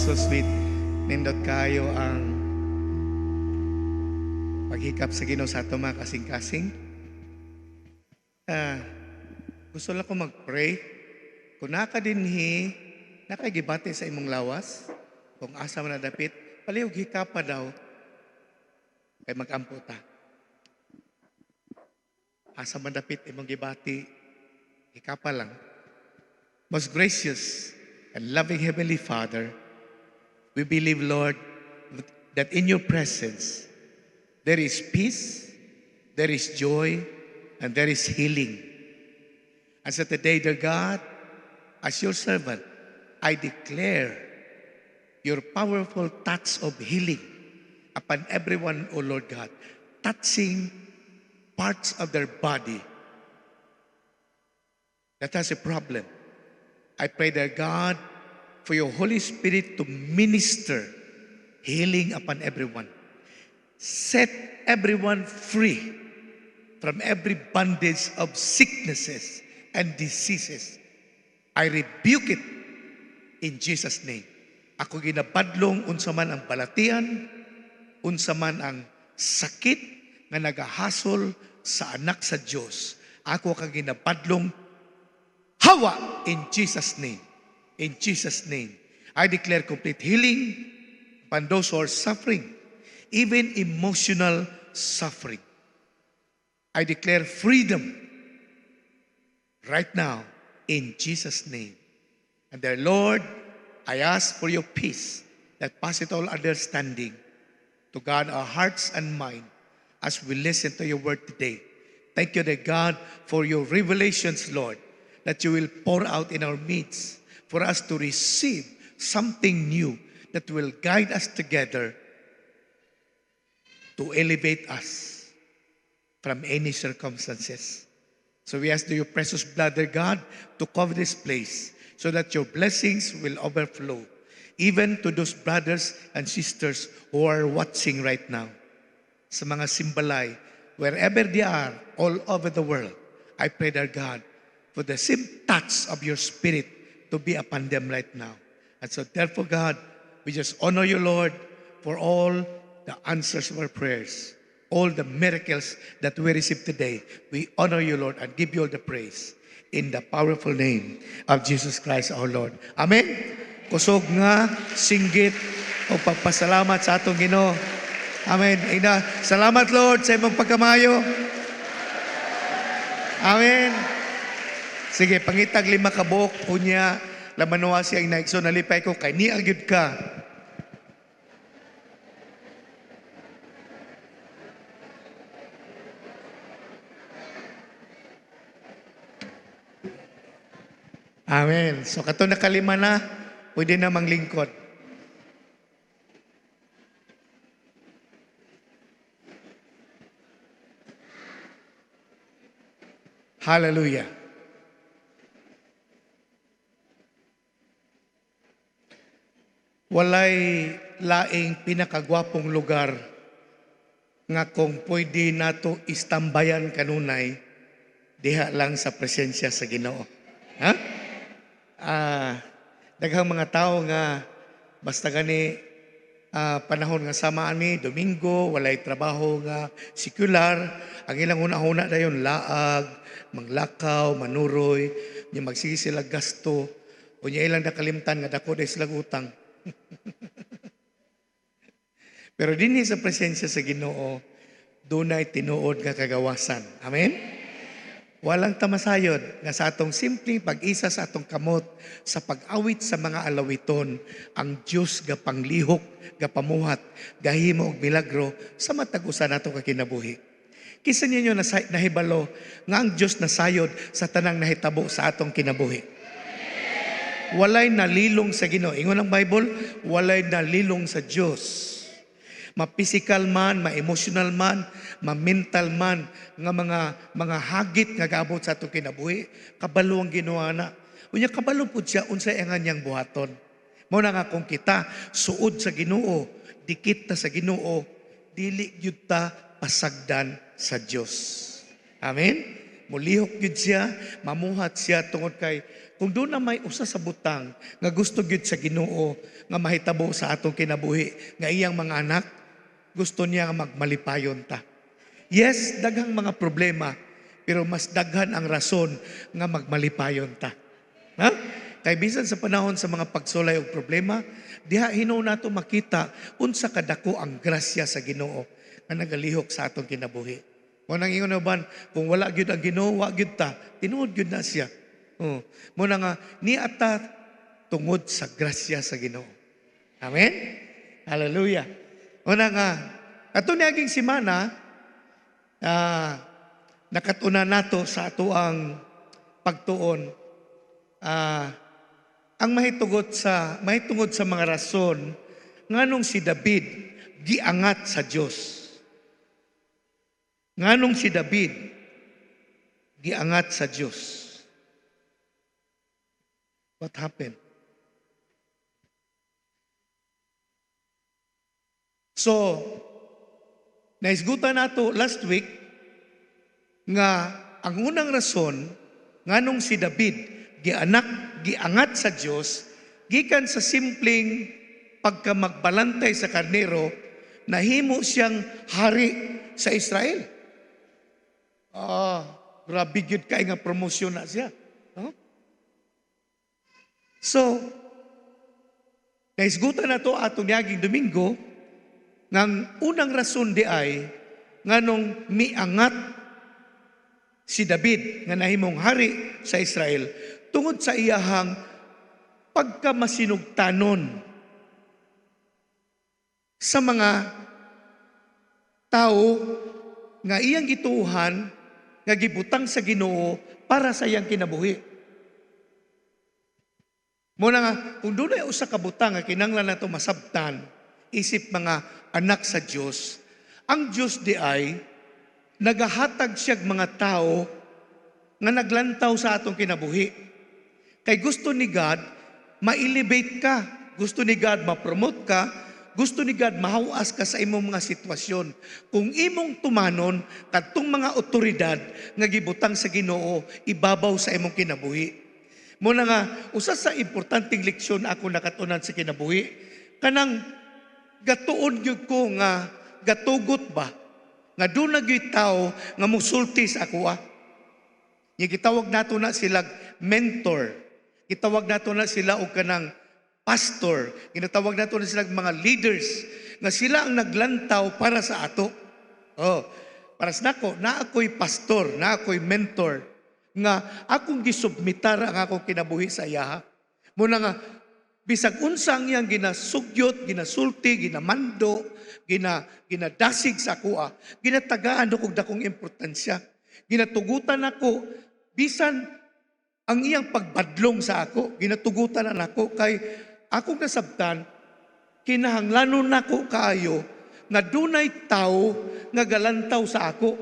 so sweet. Nindot kayo ang paghikap sa Ginoo sa ato mga kasing-kasing. Gusto lang ko mag-pray. Kung nakadinhi, nakagibati sa imong lawas, kung asa man nadapit, palihog hikapa daw, kay mag-amputa. Asa man dapit imong gibati, hikapa lang. Most gracious and loving Heavenly Father, we believe, Lord, that in your presence, there is peace, there is joy, and there is healing. And so today, dear God, as your servant, I declare your powerful touch of healing upon everyone, O Lord God, touching parts of their body that has a problem. I pray, dear God, for your Holy Spirit to minister healing upon everyone. Set everyone free from every bondage of sicknesses and diseases. I rebuke it in Jesus' name. Ako ginabadlong unsa man ang balatian, unsa man ang sakit nga nagahasol sa anak sa Dios. Ako kang ginabadlong hawa in Jesus' name. In Jesus' name. I declare complete healing upon those who are suffering, even emotional suffering. I declare freedom right now in Jesus' name. And dear Lord, I ask for your peace that passeth all understanding to guard our hearts and mind as we listen to your word today. Thank you, dear God, for your revelations, Lord, that you will pour out in our midst for us to receive something new that will guide us together to elevate us from any circumstances. So we ask your precious blood, dear God, to cover this place so that your blessings will overflow, even to those brothers and sisters who are watching right now. Sa mga simbalay, wherever they are, all over the world, I pray, dear God, for the same touch of your Spirit to be upon them right now. And so therefore, God, we just honor you, Lord, for all the answers of our prayers, all the miracles that we receive today. We honor you, Lord, and give you all the praise in the powerful name of Jesus Christ our Lord. Amen. Kusog nga, singgit, o pagpasalamat sa atong Ginoo. Amen. Ina, salamat, Lord, sa imong pagkamayo. Amen. Sige, pangitag 5 ka buok, unya, lamanuwa siya ang naigso, nalipay ko, kay ni agyud ka. Amen. So, kato na kalima na, pwede na manglingkod. Hallelujah. Walay laing pinakagwapong lugar nga kung pwede nato istambayan kanunay, diha lang sa presensya sa Ginoo. Ha? Daghang mga tao nga basta gani panahon nga sama ani Domingo, walay trabaho nga sekular, ang ilang una-una dayon laag, manglakaw, manuroy, nya magsige sila gasto, unya ilang nakalimtan nga dako day silang utang. Pero dinhi sa presensya sa Ginoo, dunay tinuod nga kagawasan. Amen? Walang tamasayod nga sa atong simpleng pag-isa sa atong kamot sa pag-awit sa mga alawiton, ang Diyos gapanglihok, gapamuhat, gahimo og milagro sa matag usa nato ka kinabuhi. Kisa ninyo nahibalo nga ang Diyos nasayod sa tanang nahitabo sa atong kinabuhi. Walay nalilong sa Ginoo. Ingon ang Bible, walay nalilong sa Diyos. Ma-physical man, ma-emotional man, ma-mental man, nga mga hagit nga gaabot sa atong kinabuhi, kabalo ang ginawa na. Unya kabalo pud siya unsay ang anyang buhaton. Mao na nga kung kita suod sa Ginoo, dikit ta sa Ginoo, dili gyud ta pasagdan sa Dios. Amen. Mulihok gyud siya, mamuhat siya tungod kay kung doon na may usa sa butang nga gusto gyud sa Ginoo nga mahitabo sa atong kinabuhi nga iyang mga anak, gusto niya nga magmalipayon ta. Yes, daghang mga problema, pero mas daghan ang rason nga magmalipayon ta. Ha? Kay bisan sa panahon sa mga pagsulay og problema, diha hinuon nato makita unsa kadako ang grasya sa Ginoo nga nagalihok sa atong kinabuhi. Mo nang ingon uban, kung wala gyud ang Ginoo, wa gyud ta, tinuod gyud na siya. Mo na nga niata tungod sa grasya sa Ginoo. Amen. Hallelujah. Mo na nga ato niaging semana nakatuna nato sa ato ang pagtuon ang mahitungod sa mga rason nganong si David giangat sa Dios. Nganong si David giangat sa Dios. What happened? So, naisgutan nato last week nga ang unang rason nganong si David giangat sa Dios gikan sa simpleng pagkamagbalantay sa karnero, nahimo siyang hari sa Israel. Grabe gyud kay nga promosyon na siya. So, naisgutan na to atong niaging Domingo ngang unang rason di ay nganong miangat si David nga nahimong hari sa Israel tungod sa iyahang pagkamasinugtanon sa mga tao nga iyang gituuhan nga gibutang sa Ginoo para sa iyang kinabuhi. Muna nga, kung doon ay usa ka butang nga kinanglan nato masabtan, isip mga anak sa Diyos, ang Diyos di ay nagahatag siyag mga tao nga naglantaw sa atong kinabuhi. Kay gusto ni God, ma-elevate ka. Gusto ni God, ma-promote ka. Gusto ni God, mahawas ka sa imong mga sitwasyon. Kung imong tumanon, kadtong mga otoridad nga gibutang sa Ginoo, ibabaw sa imong kinabuhi. Muna nga, usa sa importanteng leksyon ako nakatunan sa kinabuhi, kanang gatuon gyud ko nga gatugot ba, nga doon na gyud tao nga musulti sa ako gitawag nato na sila mentor, gitawag nato na sila og kanang pastor, ginatawag nato na sila mga leaders, nga sila ang naglantaw para sa ato. Para sa nako, na ako'y pastor, na ako'y mentor, nga akong gisubmitar ang akong kinabuhi sa iya. Muna nga, bisag unsang iyang ginasugyot, ginasulti, ginamando, ginadasig sa ako, ginatagaan ako dakong importansya. Ginatugutan ako, bisan ang iyang pagbadlong sa ako, ginatugutan na ako, kay akong nasabtan, kinahanglanon nako kaayo, nga dunay tao nga galantaw sa ako.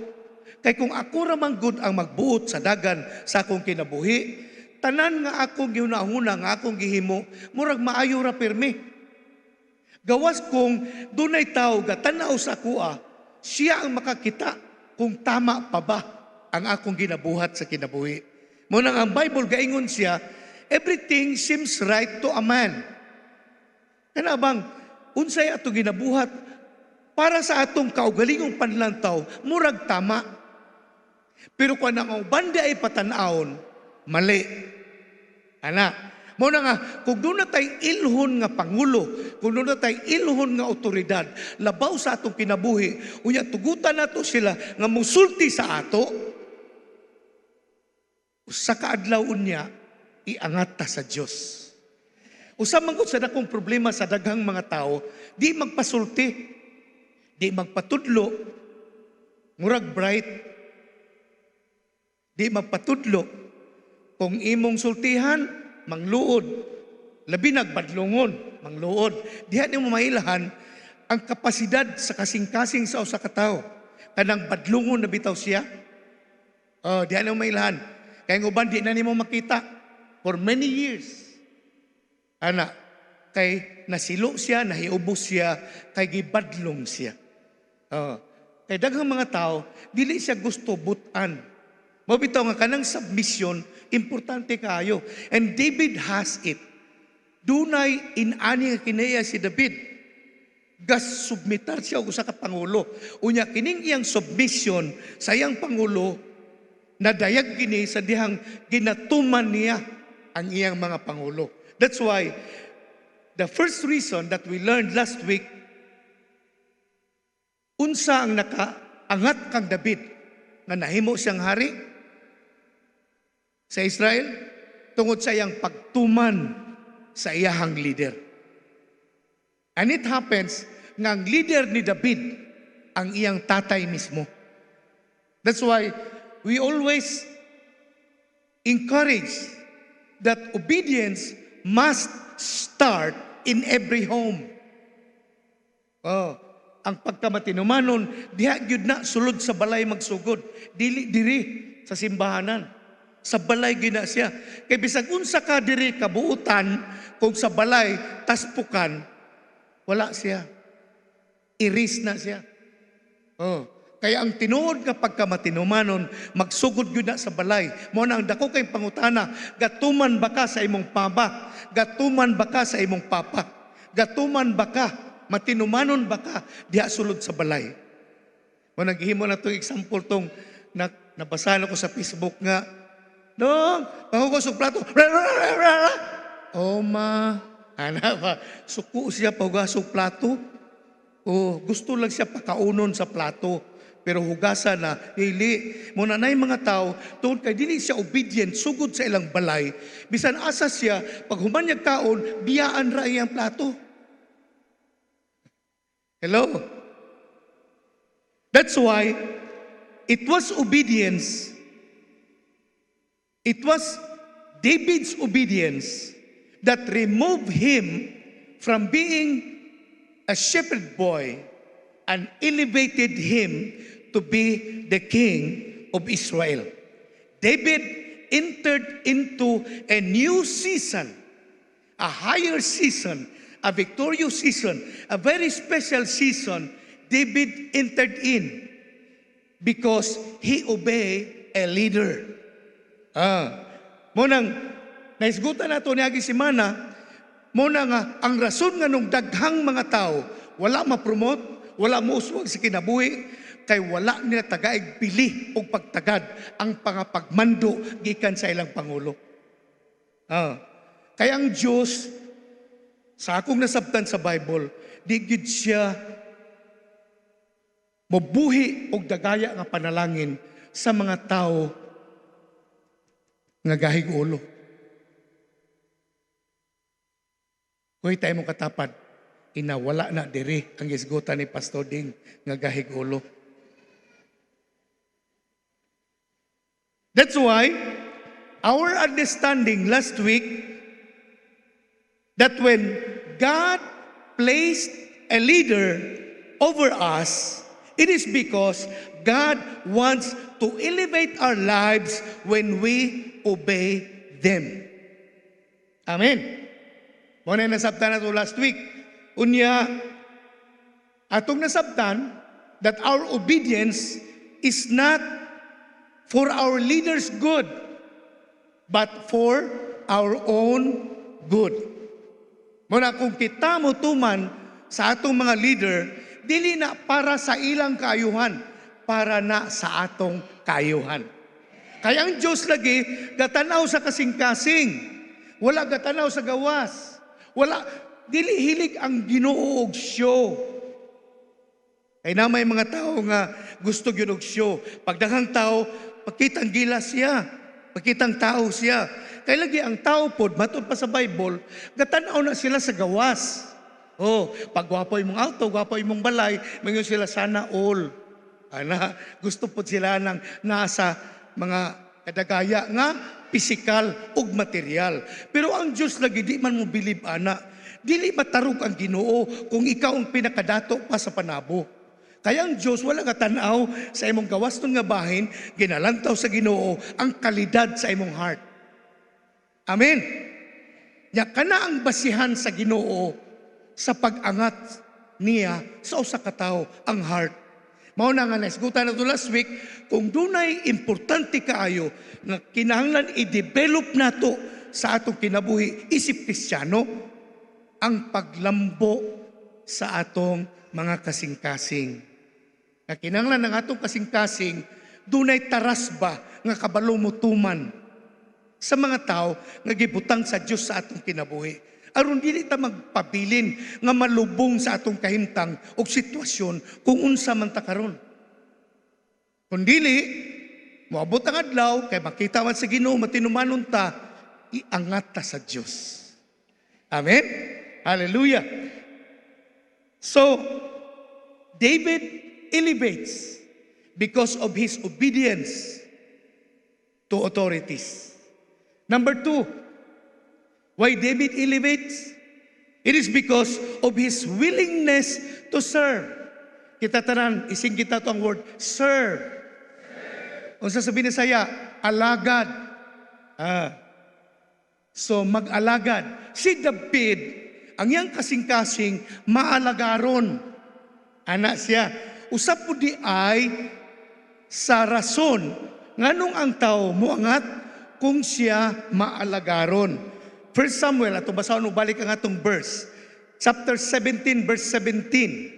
Kay kung ako ramang good ang magbuot sa dagan sa akong kinabuhi, tanan nga akong ginahuna nga akong gihimo, murag maayo ra pirmi. Gawas kung dunay tao gatanaw sa kuha, siya ang makakita kung tama pa ba ang akong ginabuhat sa kinabuhi. Muna nga ang Bible gaingon siya, everything seems right to a man. Kana bang unsay ato ginabuhat para sa atong kaugalingong panlantaw, murag tama. Pero kung ang banda ay patanawon, mali. Muna nga, kung doon na tayo ilhon nga pangulo, kung doon na tayo ilhon nga otoridad, labaw sa atong kinabuhi, unya tugutan nato sila nga musulti sa ato, sa kaadlaw unya, iangat ta sa Diyos. Usa man gud sa dakong problema sa daghang mga tao, di magpasulti, di magpatudlo, murag bright, di magpatudlo. Kung imong sultihan, mangluod. Labi nagbadlongon, mangluod. Diha ni mo mailahan ang kapasidad sa kasing-kasing sa usa ka tawo. Kanang badlongon na bitaw siya. Diha ni mo mailahan. Kaya ng uban, di na ni mo makita for many years. Kay nasilo siya, nahiubos siya, kay gibadlong siya. Kay daghang mga tao, dili siya gusto butan Mao bitaw nga kanang submission importante kaayo. And David has it. Dunay inani nga kinaya si David. Gas submitar siya og usa ka pangulo. Unya kining iyang submission sa iyang pangulo nadayag kini sa dihang ginatuman niya ang iyang mga pangulo. That's why the first reason that we learned last week, unsa ang nakaangat kang David nga nahimo siyang hari sa Israel tungod sa iyang pagtuman sa iyahang leader. And it happens nga ang leader ni David ang iyang tatay mismo. That's why we always encourage that obedience must start in every home. Ang pagkamatinumanon, diha gyud na sulod sa balay magsugod. Dili diri sa simbahanan. Sa balay gina siya. Kay bisag unsa ka diri kabuutan kung sa balay taspukan, wala siya. Iris na siya. Kaya ang tinuod nga pagkamatinumanon, magsugod gyud na sa balay. Mao na ang dako kay pangutana, gatuman ba ka sa imong papa? Gatuman ba ka sa imong papa? Gatuman ba ka? Matinumanon ba ka? Diha sulod sa balay. Mao naghimo na tong example tong nabasahan ako sa Facebook nga, "Dong, panghugas og plato." Ma, ana ba? Suko siya panghugas og plato. Gusto lang siya pakaunon sa plato. Pero hugasan na, dili. Muna na yung mga tao, tungkol kay dili siya obedient, sugod sa ilang balay. Bisan asa siya, pag humanyag kaon, biyaan ra iyang plato. Hello? That's why, it was obedience. It was David's obedience that removed him from being a shepherd boy and elevated him to be the king of Israel. David entered into a new season, a higher season, a victorious season, a very special season. David entered in because he obeyed a leader. Munang naisgutan nato niagi si Mana, muna nga ang rason nga nung daghang mga tao wala ma-promote, wala mo uswag sa kinabuhi, kay wala nila tagaig pili o pagtagad ang pangapagmando gikan sa ilang pangulo. Kaya ang Diyos, sa akong nasabtan sa Bible, di gid siya mabuhi og dagaya nga panalangin sa mga tao nga gahig ulo. Kuy tayo mong katapad, inawala na diri ang isgutan ni Pastor Ding nga gahig ulo. That's why our understanding last week that when God placed a leader over us, it is because God wants to elevate our lives when we obey them. Amen. Muna nasabtan na ito last week. Unya, atong nasabtan that our obedience is not for our leaders' good, but for our own good. Muna kung kita mo tuman sa atong mga leader, dili na para sa ilang kaayuhan, para na sa atong kaayuhan. Kaya ang Diyos lagi, gatanaw sa kasing-kasing, wala gatanaw sa gawas, wala, dili hilig ang Ginoo og show. Kaya na may mga tao nga gusto gyud og show. Pagdaghang tao, pakitang gilas siya, pakitang tao siya. Kaya lagi ang tao pod, matod pa sa Bible, gatanaw na sila sa gawas. Pag gwapo imong auto, gwapo imong balay, mayon sila sana all. Gusto po sila ng nasa mga kadagaya nga pisikal ug material. Pero ang Diyos lagi di man mo bilib ana. Dili matarog ang Ginoo kung ikaw ang pinakadato pa sa panabo. Kaya ang Diyos wala katanaw sa imong gawaston nga bahin, ginalantaw sa Ginoo ang kalidad sa imong heart. Amen. Nya kana ang basihan sa Ginoo sa pag-angat niya sa usa ka tawo, ang heart. Mao na nga nasgutan nato last week, kung dunay importante kaayo nga kinahanglan i-develop nato sa atong kinabuhi isip Kristiyano, ang paglambo sa atong mga kasing-kasing. Nga kinahanglan ng atong kasing-kasing, dunay taras ba nga kabalo mutuman sa mga tao nga gibutang sa Dios sa atong kinabuhi. Aron dili ta magpabilin nga malubong sa atong kahimtang o sitwasyon kung unsa man ta karon. Kung dili, moabot ang adlaw, kay makita man sa Ginoo, matinumanon ta, iangat ta sa Dios. Amen? Hallelujah. So, David elevates because of his obedience to authorities. Number 2, why David elevates? It is because of his willingness to serve. Kita tanan, ising kita to ang word, serve. Kung sasabihin ni saya, alagad. So mag-alagad. Si David, ang iyang kasing-kasing, maalagaron. Anak siya. Usap po di ay sa rason, nganong ang tao muangat kung siya maalagaron. 1 Samuel, ato basahon balik ang atong verse. Chapter 17, verse 17.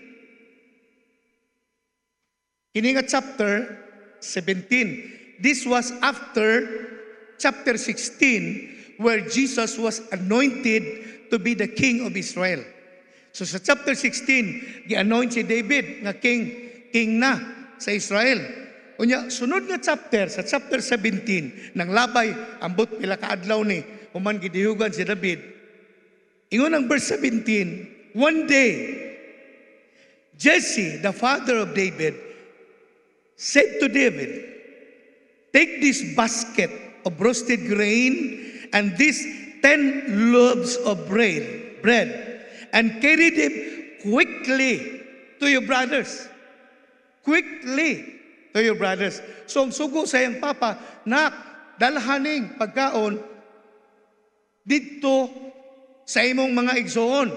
Kini nga chapter 17. This was after chapter 16 where Jesus was anointed to be the king of Israel. So sa chapter 16, gi-anoint si David nga king na sa Israel. Unya, sunod nga chapter, sa chapter 17, nang labay, ambot pila ka adlaw ni, human gidihugan si David. Ingon ang verse 17, one day, Jesse, the father of David, said to David, take this basket of roasted grain and these 10 loaves of bread and carry them quickly to your brothers. Quickly to your brothers. So ang sugo sa iyang papa, nak, dalhaning pagkaon dito sa imong mga igsoon.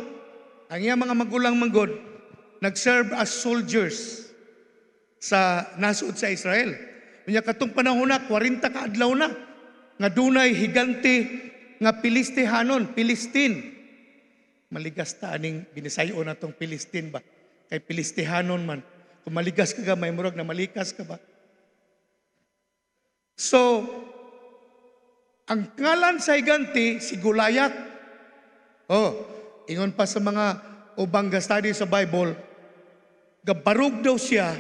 Ang iyang mga magulang manggod, nag-serve as soldiers sa nasud sa Israel. Unya katong panahon na, 40 ka adlaw na, nga dunay higante nga Pilistihanon, Pilistin. Maligas ta aning binisayo na tong Pilistin ba? Kay Pilistihanon man. Kung maligas ka ga, may murag na malikas ka ba? So, ang ngalan sa higante, si Goliath. Ingon pa sa mga ubang study sa Bible, gabarog daw siya,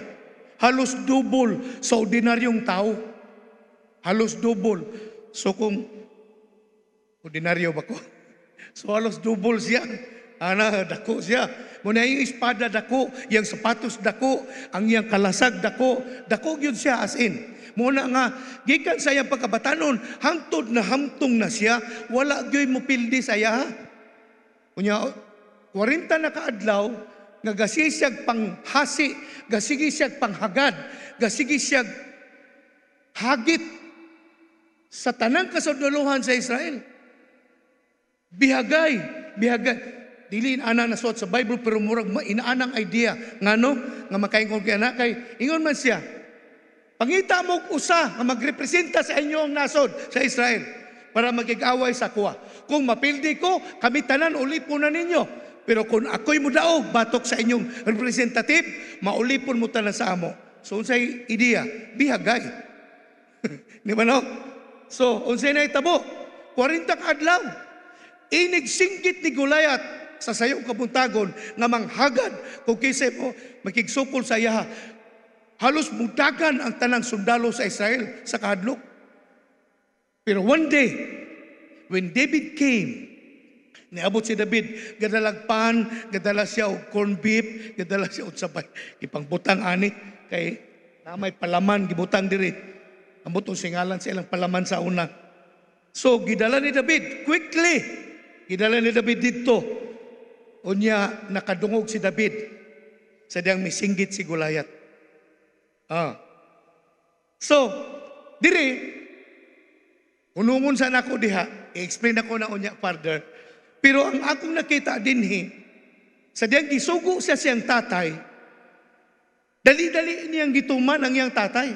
halos double sa ordinaryong tao. Halos double. So kung ordinaryo ba ko? So halos double siya. Dako siya. Muna yung espada dako, yung sapatos dako, ang yung kalasag dako, dako yun siya as in. Muna nga, gikan sa iyang pagkabatanon, hangtod na hamtong na siya, wala gyoy mo pildi sa iya. Kunya, 40 na kaadlaw, nga gasigi siyag panghasi, gasigi siyag panghagad, gasigi siyag hagit sa tanang kasuduluhan sa Israel. Bihagay. Dili ana nasuot sa Bible pero murag inaanang idea ngano nga makaingon kay anak kay ingon man siya. Pangita mo usa nga magrepresenta sa inyong nasod sa Israel para magig-away sa kuha. Kung mapildi ko, kami tanan ulipon na ninyo. Pero kung ako'y mudaog batok sa inyong representative, maulipon mo tanan sa amo. So unsay idea? Bihagay. Di ba no? So unsay na itabo? 40 ka adlaw. Inig singgit ni Goliath sa sayong kabuntagon nga manghagad kung kisay mo makigsukol sa iya. Halos mudagan ang tanang sundalo sa Israel sa kahadlok. Pero one day, when David came, niabot si David, gadalag pan, gadala siya og corn beef, gadala siya og sabay. Ipangbutang ani, kay na may palaman, gibutang diri. Ambot ang singalan sa ilang palaman sa una. So, gidala ni David, quickly, gidala ni David dito. Unya, nakadungog si David sa diyang misinggit si Goliath. So, diri, unungon sa nako diha, i-explain ako na unya further. Pero ang akong nakita dinhi, sa diyang gisugo siya siyang tatay, Dali-dali niyang gituman ang iyang tatay.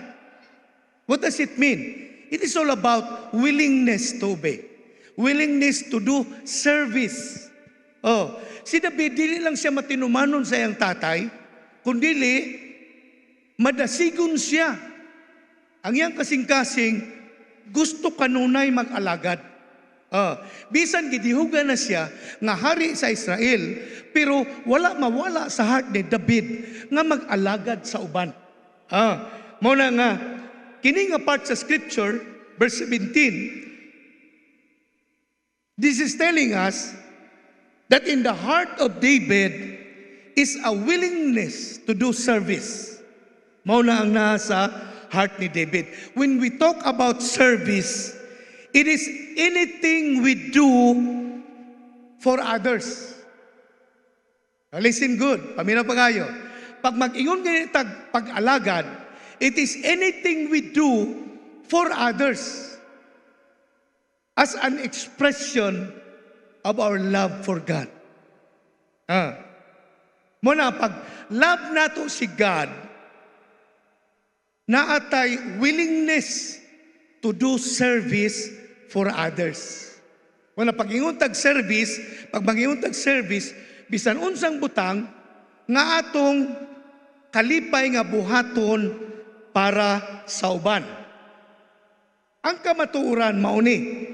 What does it mean? It is all about willingness to obey. Willingness to do service. Oh, si David, dili lang siya matinumanon sa iyang tatay, kundili, madasigon siya. Ang iyang kasing-kasing, gusto kanunay mag-alagad. Bisan gidihugan na siya nga hari sa Israel, pero wala mawala sa heart ni David nga mag-alagad sa uban. Muna nga, kini nga part sa scripture, verse 17, this is telling us that in the heart of David is a willingness to do service. Muna ang nasa heart ni David. When we talk about service, it is anything we do for others. Now listen good, paminaw pa kayo. Pag mag-ingon ganyan pag-alagad, it is anything we do for others as an expression of our love for God. Muna, pag love nato si God, naatay willingness to do service for others. Muna, pag inguntag service, bisan unsang butang, nga atong kalipay nga buhaton para sa uban. Ang kamatuoran mauni,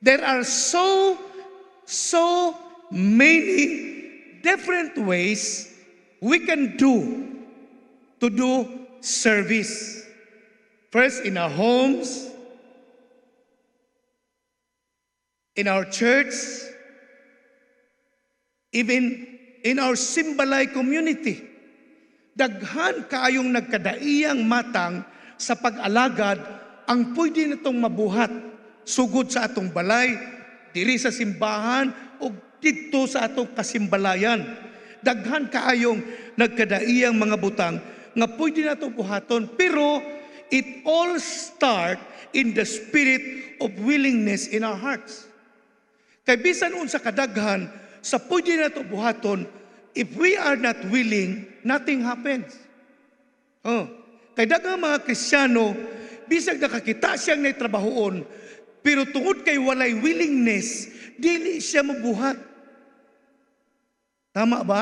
there are so many different ways we can do to do service. First, in our homes, in our church, even in our Simbalay community. Daghan kaayong nagkadaiyang matang sa pag-alagad ang pwede natong mabuhat sugod sa atong balay, diri sa simbahan, o dito sa atong kasimbalayan. Daghan kaayong nagkadaiyang mga butang nga pwede natong buhaton. Pero it all start in the spirit of willingness in our hearts. Kay bisan unsa kadaghan sa pwede natong buhaton, if we are not willing, nothing happens. Kay daghang mga Kristiyano, bisag nakakita siyang naitrabahoon, pero tungod kay walay willingness, dili siya mabuhat. Tama ba?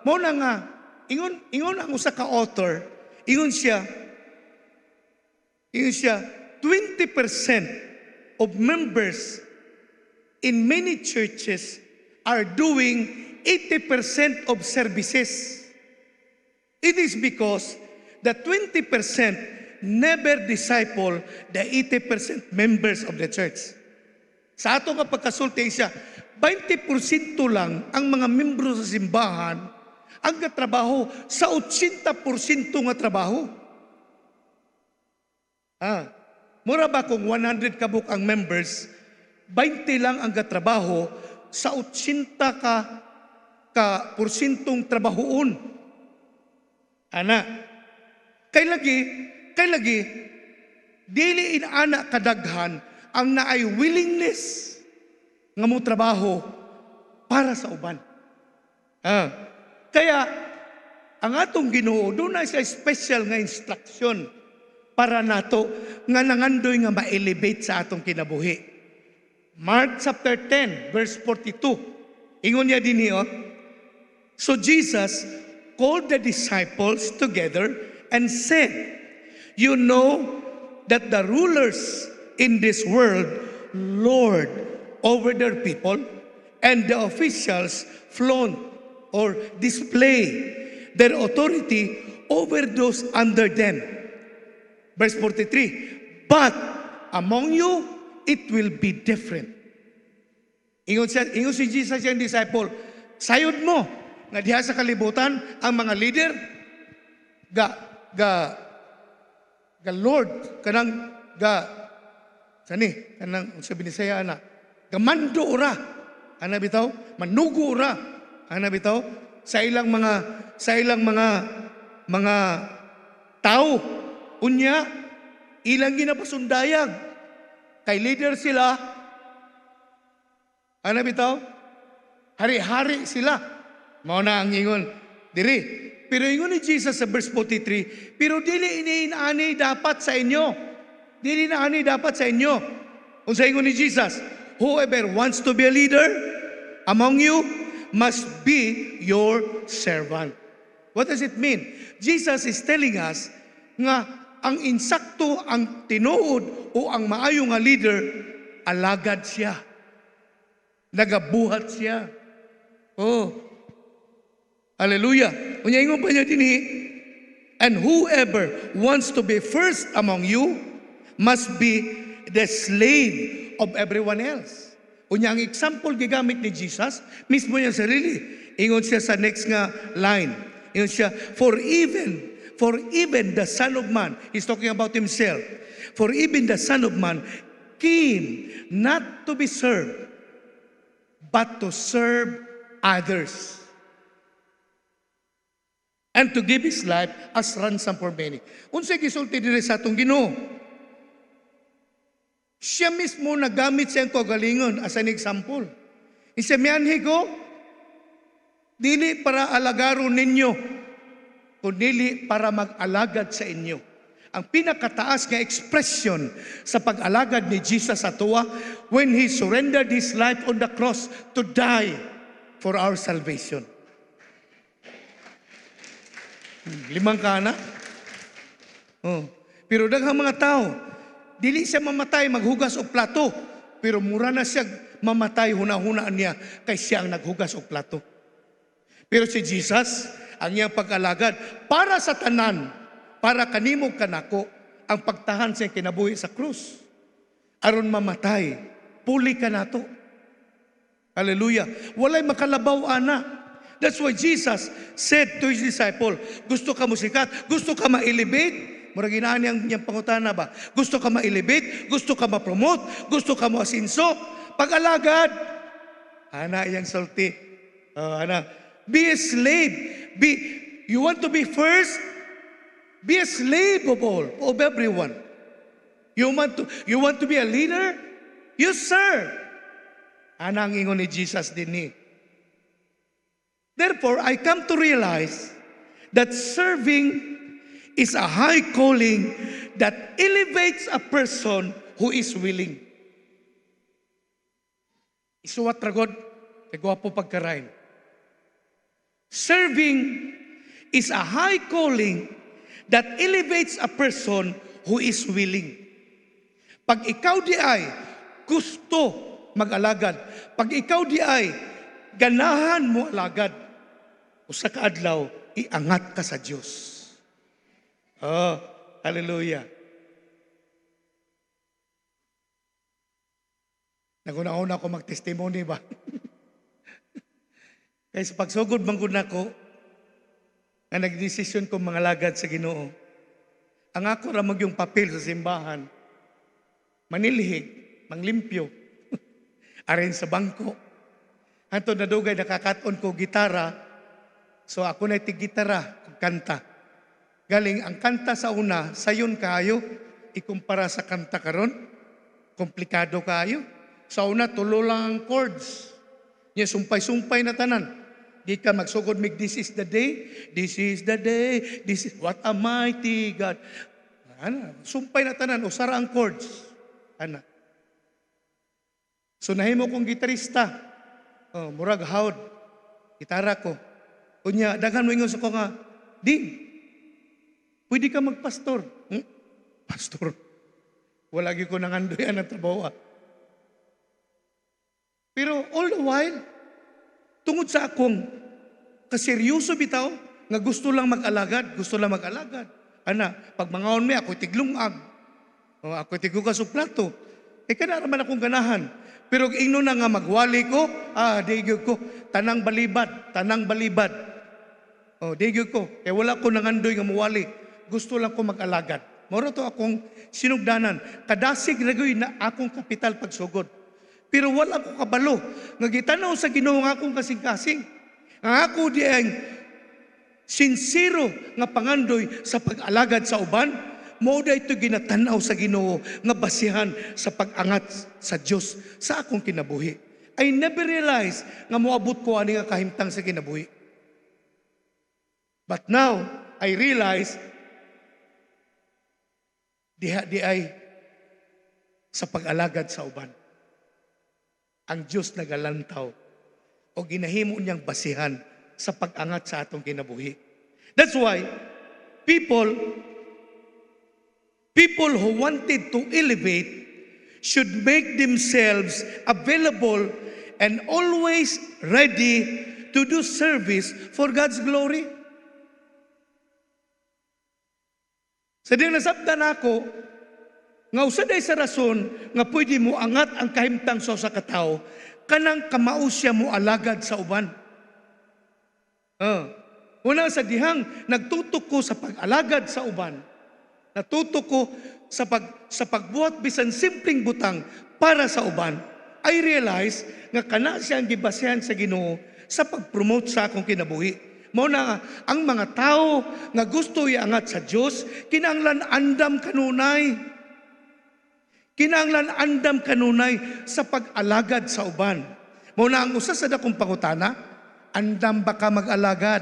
Mao na nga, ingon ang usa ka author, ingon siya, 20% of members in many churches are doing 80% of services. It is because the 20% never disciple the 80% members of the church. Sa ato nga pagkasulti siya, 20% lang ang mga membro sa simbahan ang katrabaho sa 80% nga trabaho. Mura ba kung 100 kabuk ang members, 20 lang ang katrabaho sa 80 ka porsyentong trabahoon. Kay lagi, dili inaana kadaghan ang naay willingness nga mo trabaho para sa uban. Kaya, ang atong Ginoo, doon na siya special nga instruction para nato nga nangandoy nga ma-elevate sa atong kinabuhi. Mark chapter 10, verse 42. Ingon niya din niyo, so Jesus called the disciples together and said, you know that the rulers in this world lord over their people, and the officials flaunt or display their authority over those under them. Verse 43, but among you, it will be different. Ingon si Jesus yung disciple, sayod mo, nga diha sa kalibutan, ang mga leader, ga Lord, kanang sabi ni Saya gamando ora, bitaw, manugo ora, bitaw, sa ilang mga tao, unya, ilang ginapasundayag, kay leader sila, bitaw, hari-hari sila, mao na ang ingon, Diri. Pero ingon ni Jesus sa verse 43, pero dili ini dapat sa inyo. Dili na ani dapat sa inyo. Unsa ingon ni Jesus? Whoever wants to be a leader among you must be your servant. What does it mean? Jesus is telling us nga ang insakto, ang tinuod o ang maayo nga leader, alagad siya. Nagabuhat siya. Oh. Hallelujah. Unya ingon pa niya dinhi, and whoever wants to be first among you must be the slave of everyone else. Unya ang example gigamit ni Jesus, mismo niya sarili. Ingon siya sa next nga line. Ingon siya, for even the Son of Man, he's talking about himself, for even the Son of Man came not to be served, but to serve others, and to give his life as ransom for many. Unsay gisulti diri sa atong Ginoo? Siya mismo nagamit siyang kagalingon as an example. Isa mianhi ko, dili para alagaron ninyo, kundi para mag-alagad sa inyo. Ang pinakataas nga expression sa pag-alagad ni Jesus sa tuwa when He surrendered His life on the cross to die for our salvation. Limang kana? Oh. Pero daghang mga tao, dili siya mamatay maghugas og plato, pero mura na siya mamatay hunahunaan niya kay siya ang naghugas og plato. Pero si Jesus, ang iyang pag-alagad para sa tanan, para kanimo kanako, ang pagtahan sa kinabuhi sa krus. Aron mamatay, puli ka nato. Hallelujah. Walay makalabaw ana. That's why Jesus said to His disciple, gusto ka mo sikat? Gusto ka ma-elevate? Murag inaani ang niyang pangutana ba? Gusto ka ma-elevate? Gusto ka ma-promote? Gusto ka mo-asinso? Pag-alagad. Ana iyang salti. Ana, be a slave. You want to be first? Be a slave of all, of everyone. You want to be a leader? You serve. Ana ang ingon ni Jesus din ni. Therefore, I come to realize that serving is a high calling that elevates a person who is willing. Isuwat ragod, kagwapo pagkarain. Serving is a high calling that elevates a person who is willing. Pag ikaw di ay gusto mag-alagad, pag ikaw di ay ganahan mo alagad, usa ka adlaw, iangat ka sa Diyos. Oh, hallelujah. Naguna-una ako mag-testimony ba? Kaya sa pagsugod manggod nako, na nagdesisyon ko mga lagad sa Ginoo, ang ako ramag yung papel sa simbahan, manilhig, manglimpyo, arin sa bangko. Anto nadugay nakakaton ko gitara, so ako na tig-gitara, kanta. Galing ang kanta sa una, sayon kayo, ikumpara sa kanta karon, komplikado kayo. Sa una, tulo lang ang chords. Yung sumpay-sumpay na tanan. Di ka magsugod mig, this is the day, this is the day, this is what a mighty God. Ana, sumpay na tanan, usara ang chords. Ana. So nahimo kong gitarista. Murag hawd, gitara ko. Unya, daghan mo ingon sa ko nga, Ding, pwede ka magpastor. Pastor, wala gyud ko nangandoyan ang trabaho. Pero all the while, tungod sa akong kaseryoso bitaw, nga gusto lang mag-alagad. Ana, pag mangaon mi, ako'y tiglungag. Ako'y tigugas og plato. Kana raman akong ganahan. Pero ingno na nga magwali ko, digyo ko, tanang balibad. Digyo ko, kaya wala ko nangandoy nga muwali. Gusto lang ko mag-alagad. Moro to akong sinugdanan. Kadasig ragoy na akong kapital pagsugod. Pero wala ko kabalo. Nga gitanaw sa Ginoo nga akong kasing-kasing. Nga ako di ang sincero nga pangandoy sa pag-alagad sa uban, mao day ito ginatanaw sa Ginoo nga basihan sa pag-angat sa Dios sa akong kinabuhi. I never realized nga moabot ko ani nga kahimtang sa kinabuhi. But now, I realize, di ay sa pag-alagad sa uban. Ang Diyos nagalantaw o ginahimo niyang basihan sa pag-angat sa atong kinabuhi. That's why people who wanted to elevate should make themselves available and always ready to do service for God's glory. Sa di nasabdan ako, nga usaday sa rason nga pwede mo angat ang kahimtang sa katao, kanang kamao siya mo alagad sa uban. Una sa dihang nagtutok ko sa pag-alagad sa uban, natutok ko sa pagbuhat bisan simpleng butang para sa uban, I realize nga kana siyang gibasehan sa Ginoo sa pag-promote sa akong kinabuhi. Mao na ang mga tao nga gusto iangat sa Dios, kinahanglan andam kanunay. Kinahanglan andam kanunay sa pag-alagad sa uban. Mao na ang usa sa dakong pangutana, andam ba ka mag-alagad?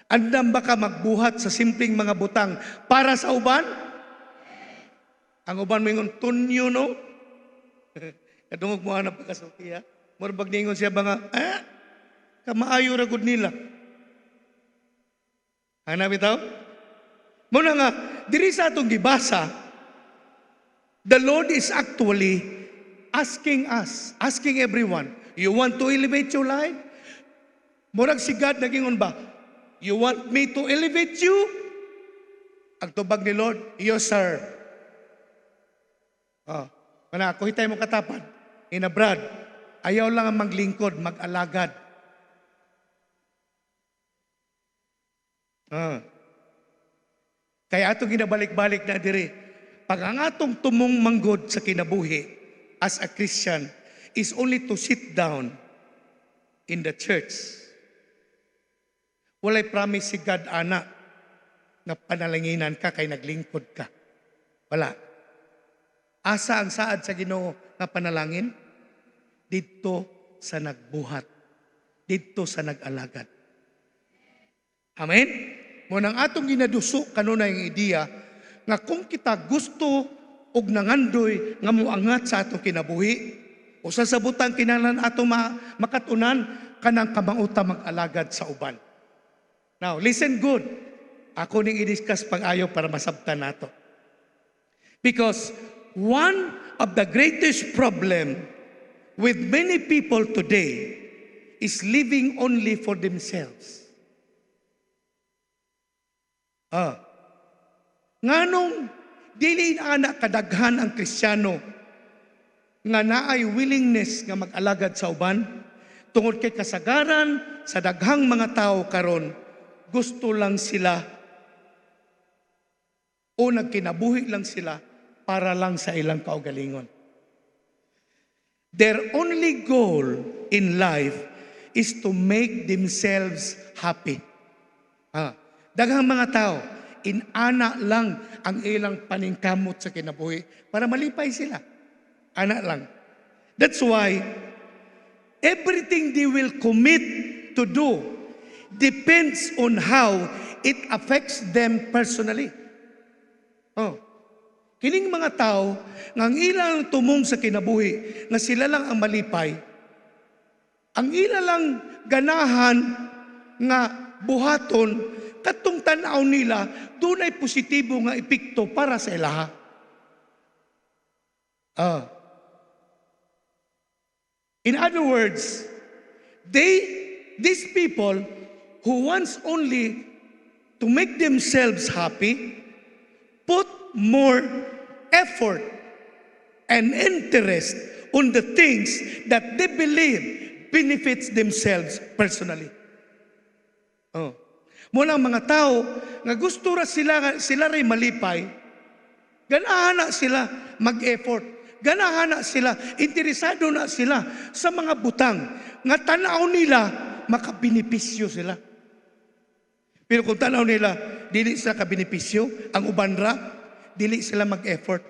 Andam ba ka magbuhat sa simpleng mga butang para sa uban? Ang uban mo yung tunyo, no? Kadungog mo hanap pagkasuki, ha? Marbag ningon siya ba nga, kamaayo ragod nila. Hanap ito? Muna nga, diri sa atong gibasa, the Lord is actually asking us, asking everyone, you want to elevate your life? Murag si God nagingon ba, you want me to elevate you? Ang tubag ni Lord, yes sir. Mana, kung hitay mo katapan, inabrad, ayaw lang ang maglingkod, mag-alagad. Kaya atong ginabalik-balik na diri, pag ang atong tumong manggod sa kinabuhi as a Christian is only to sit down in the church. Walay promise si God, anak, na panalanginan ka kay naglingkod ka. Wala. Asa ang saad sa Ginoo na panalangin? Dito sa nagbuhat. Dito sa nag-alagad. Amen? Munang atong ginaduso kanunay ang ideya nga kung kita gusto og nangandoy nga muangat sa atong kinabuhi o sa sabutan kinahanglan atong makatunan kanang kamauta mag-alagad sa uban. Now, listen good. Ako ning i-discuss pag-ayo para masabtan nato. Because one of the greatest problem with many people today is living only for themselves. Nganong dili anak kadaghan ang Kristiyano nga naay willingness nga mag-alagad sa uban tungod kay kasagaran sa daghang mga tao karon gusto lang sila o nagkinabuhi lang sila para lang sa ilang kaugalingon. Their only goal in life is to make themselves happy. Daghang mga tao, inana lang ang ilang paningkamot sa kinabuhi para malipay sila. Ana lang. That's why everything they will commit to do depends on how it affects them personally. Kining mga tao nga ang ilang tumong sa kinabuhi nga sila lang ang malipay, ang ilang ganahan nga buhaton katong tan-aw nila dunay positibo nga epekto para sa ilaha. In other words, these people who wants only to make themselves happy put more effort and interest on the things that they believe benefits themselves personally. Muna ang mga tao nga gusto ra sila ray malipay, ganahan na sila mag-effort, ganahan na sila, interesado na sila sa mga butang nga tanaw nila makabenepisyo sila. Pero kung tanaw nila dili sila kabenepisyo, ang uban ra dili sila mag-effort.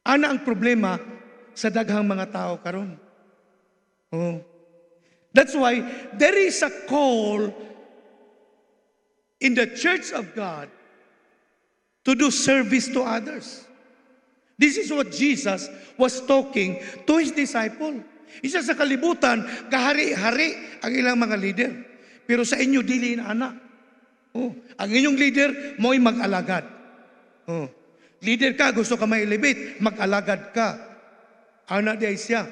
Ana ang problema sa daghang mga tao karon. That's why there is a call in the church of God to do service to others. This is what Jesus was talking to His disciple. Isa sa kalibutan, kahari-hari ang ilang mga leader. Pero sa inyo, dili na anak. Oh, ang inyong leader, mo'y mag-alagad. Oh, leader ka, gusto ka ma-elevate, mag-alagad ka. Anak di ay siya.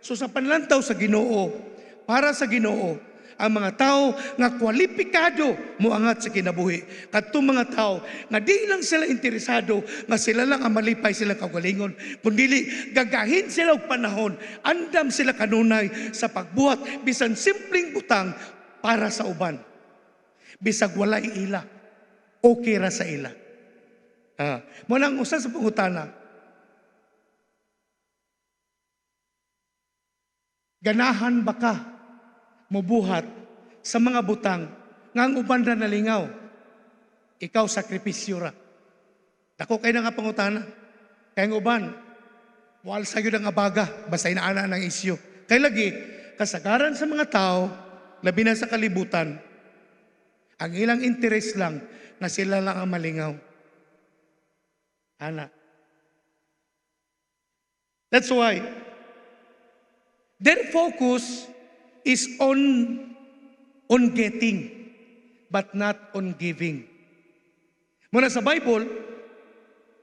So sa panlantaw sa Ginoo, para sa Ginoo, ang mga tao nga kwalipikado moangat sa kinabuhi. Kadtong mga tao nga di lang sila interesado nga sila lang ang malipay silang kagalingon, kundi gagahin sila og panahon, andam sila kanunay sa pagbuhat bisan simpleng butang para sa uban. Bisag walay ila, okay ra sa ila. Mo nang usa sa pangutana. Ganahan ba ka mubuhat sa mga butang nga ang uban na nalingaw? Ikaw sakripisyo ra. Dako kay na nga pangutana. Kay ang uban, wal sa yun ang abaga, basta inaana ng isyo. Kay lagi, kasagaran sa mga tao, labi na sa kalibutan, ang ilang interes lang na sila lang ang malingaw. Ana. That's why their focus is on getting, but not on giving. Muna sa Bible,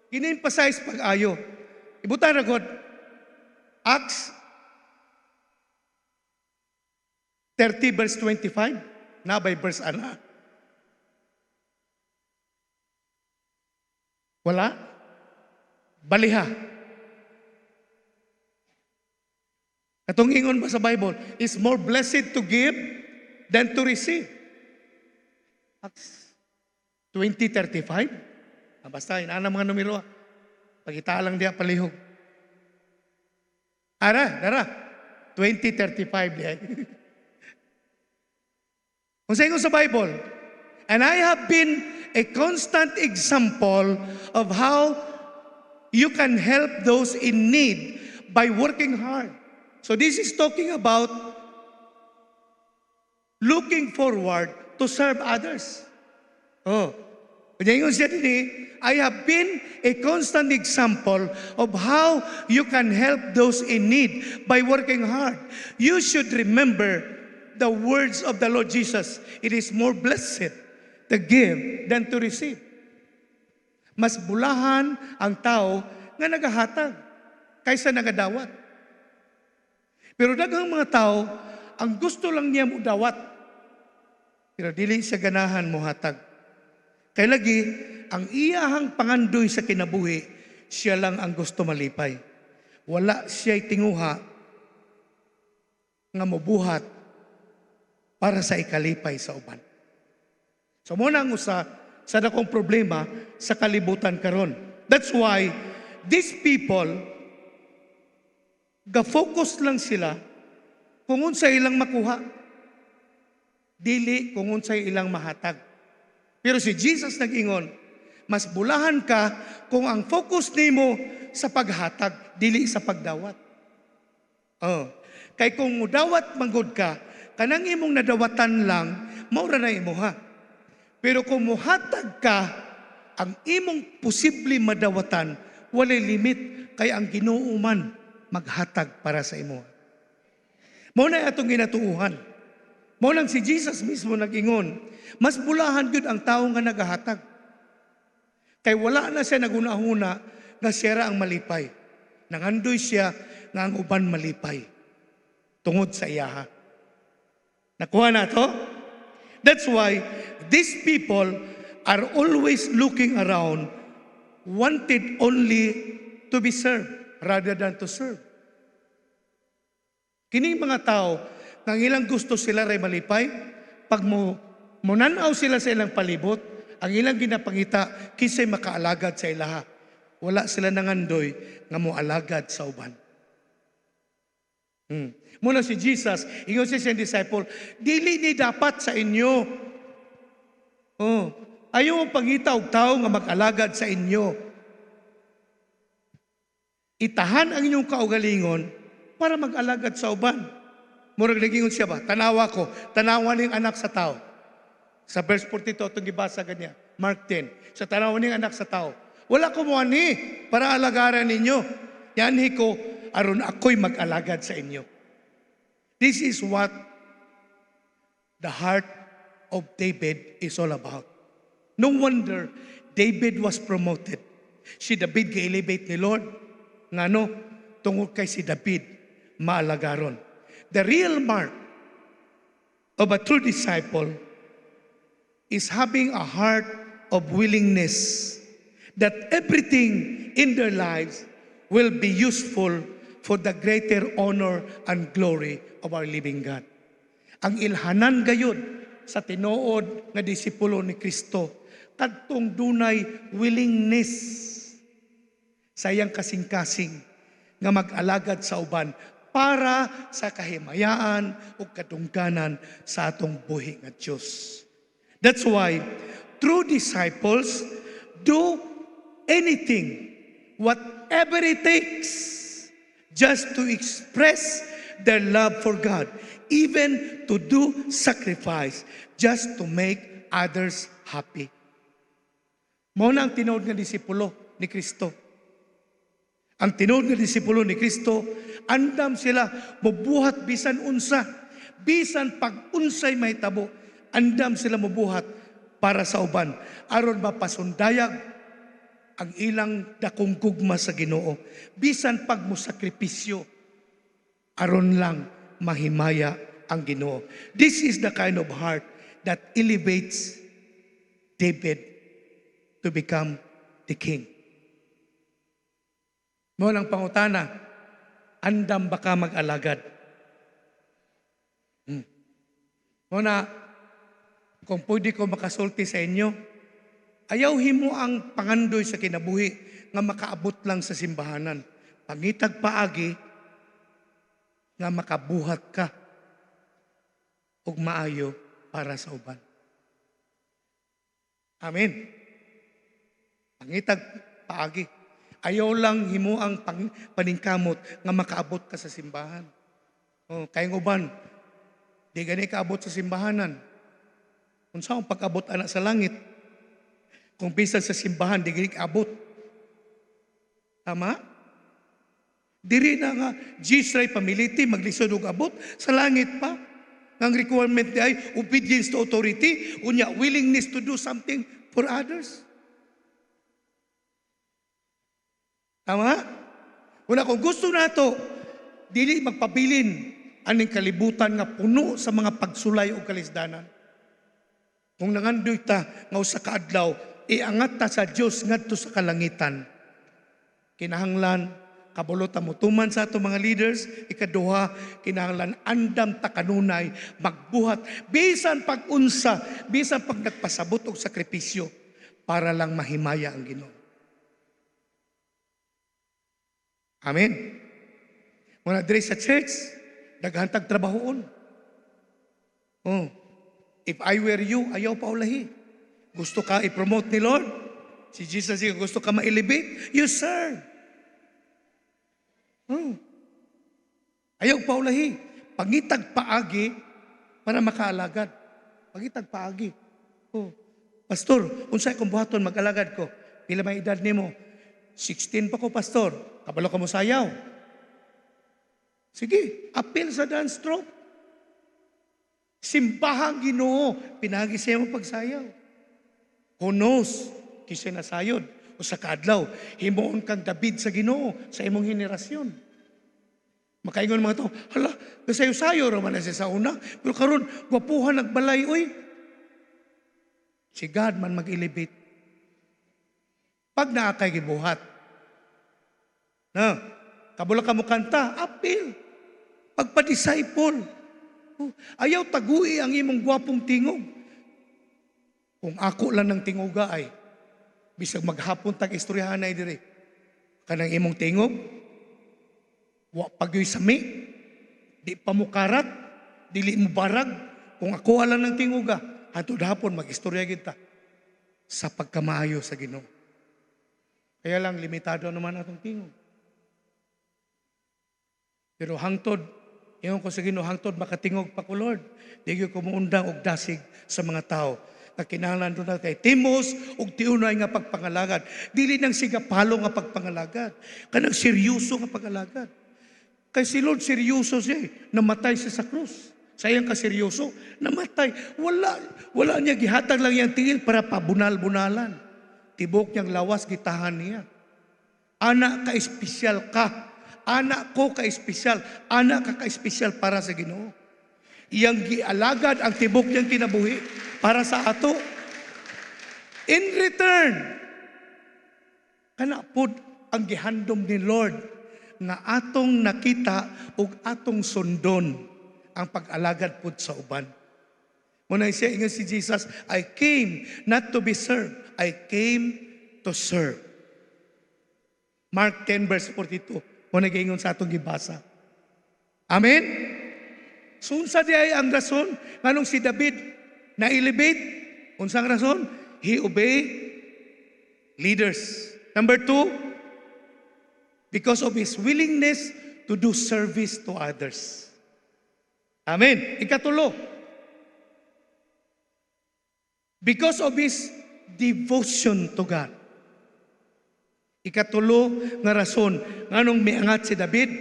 in-emphasize pag-ayo. Ibutan na God, Acts 30 verse 25, na by verse ana. Wala? Baliha. Katong ingon ba sa Bible, is more blessed to give than to receive. Acts 20:35. Basta, inaana mga numero. Pagita lang diya palihog. Dara. 20:35 diya. Kung sa ingon sa Bible, and I have been a constant example of how you can help those in need by working hard. So this is talking about looking forward to serve others. Oh, kaya siya din, I have been a constant example of how you can help those in need by working hard. You should remember the words of the Lord Jesus. It is more blessed to give than to receive. Mas bulahan ang tao nga nagahatag kaysa nagadawat. Pero daghang mga tao, ang gusto lang niya mo dawat. Pero dili siya ganahan mo hatag. Kaya lagi, ang iyahang pangandoy sa kinabuhi, siya lang ang gusto malipay. Wala siya'y tinguha nga mabuhat para sa ikalipay sa uban. So muna ang usa sa dakong problema sa kalibutan karon. That's why these people ga-focus lang sila kung unsay ilang makuha. Dili kung unsay ilang mahatag. Pero si Jesus nag-ingon, mas bulahan ka kung ang focus nimo sa paghatag, dili sa pagdawat. Kay kung mudawat manggod ka, kanang imong nadawatan lang, maura na imuha. Pero kung muhatag ka, ang imong posible madawatan, walay limit, kay ang Ginoo man maghatag para sa imo. Mao na atong ginatuuhan. Mao nang si Jesus mismo nag-ingon, mas bulahan gyud ang tawo nga nagahatag. Kay wala na siya naguna-una nga siya ra ang malipay. Nangandoy siya nga ang uban malipay tungod sa iyaha. Nakuha na to? That's why these people are always looking around, wanted only to be served rather than to serve. Kining mga tao, nang ilang gusto sila ray malipay, pag munanaw sila sa ilang palibot, ang ilang ginapangita, kisay makaalagad sa ilaha. Wala sila nangandoy nga moalagad sa uban. Muna si Jesus, ingon siya siyang disciple, dili ni dapat sa inyo. Ayaw mong pangita og tao nga mag-alagad sa inyo. Itahan ang inyong kaugalingon para mag-alagad sa uban. Murag nagingon siya ba? Tanawa ko, tanawa ning anak sa tao. Sa verse 42, itong gibasa ganyan. Mark 10. Sa tanaw ning anak sa tao. Wala ko mo ani para alagaran ninyo. Yanhi ko, aron ako'y mag-alagad sa inyo. This is what the heart of David is all about. No wonder David was promoted. Si David ga-elevate ni Lord. Ngano, tungod kay si David maalagaron. The real mark of a true disciple is having a heart of willingness that everything in their lives will be useful for the greater honor and glory of our living God. Ang ilhanan gayon sa tinuod nga disipulo ni Kristo, kadtong dunay willingness sayang kasing-kasing nga mag-alagad sa uban para sa kahimayaan o kadungganan sa atong buhi nga Diyos. That's why true disciples do anything, whatever it takes, just to express their love for God, even to do sacrifice, just to make others happy. Mao na ang tinuod nga disipulo ni Kristo. Ang tinuod nga disipulo ni Kristo, andam sila mabuhat bisan unsa, bisan pag-unsay mahitabo, andam sila mabuhat para sa uban aron mapasundayag ang ilang dakong gugma sa Ginoo, bisan pag musakripisyo aron lang mahimaya ang Ginoo. This is the kind of heart that elevates David to become the king. Mo lang pangutana, andam ba ka mag-alagad? Mo na, kung pwede ko makasulti sa inyo, ayaw himo ang pangandoy sa kinabuhi nga makaabot lang sa simbahanan. Pangitag paagi nga makabuhat ka ug maayo para sa uban. Amen. Pangitag paagi. Ayaw lang himo ang paningkamot nga makaabot ka sa simbahan. Oh, kayong uban, di gani kaabot sa simbahanan. Kung saan pag-abot anak sa langit, kung bisan sa simbahan, di gani kaabot. Tama? Diri na nga, G-Stray pamiliti, maglisod og abot, sa langit pa. Ang requirement ay obedience to authority, unya willingness to do something for others. Tama? Una, kung gusto nato, dili magpabilin aning kalibutan nga puno sa mga pagsulay o kalisdanan. Kung nangandoy ta nga usa ka adlaw, iangat ta sa Dios ngadto sa kalangitan. Kinahanglan kabulot ta mutuman sa ato mga leaders, ikaduha kinahanglan andam ta kanunay magbuhat bisan pag-unsa, bisan pag nagpasabot og sakripisyo para lang mahimaya ang Ginoo. Amen. Muna diri sa church, daghantag trabahoon. Oh, if I were you, ayaw pa ulahi. Gusto ka i-promote ni Lord? Si Jesus, gusto ka ma-elevate? You serve. Oh. Ayaw pa ulahi. Pangitag paagi para makaalagad. Pangitag paagi. Oh. Pastor, unsay kong buhaton mag-alagad ko? Pila may edad nimo? 16 pa ko, pastor. Kabalo ka mo sayaw. Sige, appeal sa dance troupe. Simbahang Ginoo, pinagi siya mo pagsayaw. Who knows, kisay nasayod o sa kadlaw, himuon kang David sa Ginoo sa imong henerasyon. Makaingon mga to, hala, kasayo-sayo raman na siya sa una, pero karon gwapuhan nagbalay, oy. Si God man mag-elevate. Pag naakay gibuhat, na, kabula ka mo kanta, appeal. Pagpa-disciple. Ayaw tagui ang imong gwapong tingog. Kung ako lang ng tingoga ay, bisag maghapon tag-istoryahan na dire. Kanang imong tingog, wa pagyoy sami, di pa mo karat, dili mo barag. Kung ako lang ng tingoga, hantod hapon mag-istorya kita sa pagkamaayo sa Ginoo. Kaya lang limitado naman atong tingog. Pero hangtod, iyon ko sa Ginoo, hangtod makatingog pa ko, Lord. Di ko muundang og dasig sa mga tao. nga kinahanglan doon na kay Timos ug tiunay nga pagpangalagad. Dili nang sigapalo nga pagpangalagad. Kanang seryoso nga pag-alagad. Kay si Lord seryoso siya, namatay siya sa krus. Sayang ka seryoso, namatay. Wala niya, gihatag lang yung tingil para pabunal-bunalan. Tibok niyang lawas, gitahan niya. Anak ka espesyal ka. Anak ko ka espesyal. Anak ka espesyal para sa Ginoo. Iyang gialagad ang tibok niyang kinabuhi para sa ato. In return, kana pod ang gihandom ni Lord nga atong nakita ug atong sundon ang pag-alagad pod sa uban. Muna siya ingon si Jesus, I came not to be served, I came to serve. Mark 10 verse 42. Muna giingon sa atong gibasa. Amen? So, unsa di ay ang rason nganong si David na-elevate? Unsang rason? He obey leaders. Number 2, because of his willingness to do service to others. Amen. Ikatulo, because of his devotion to God. Ikatulo nga rason nganong miangat si David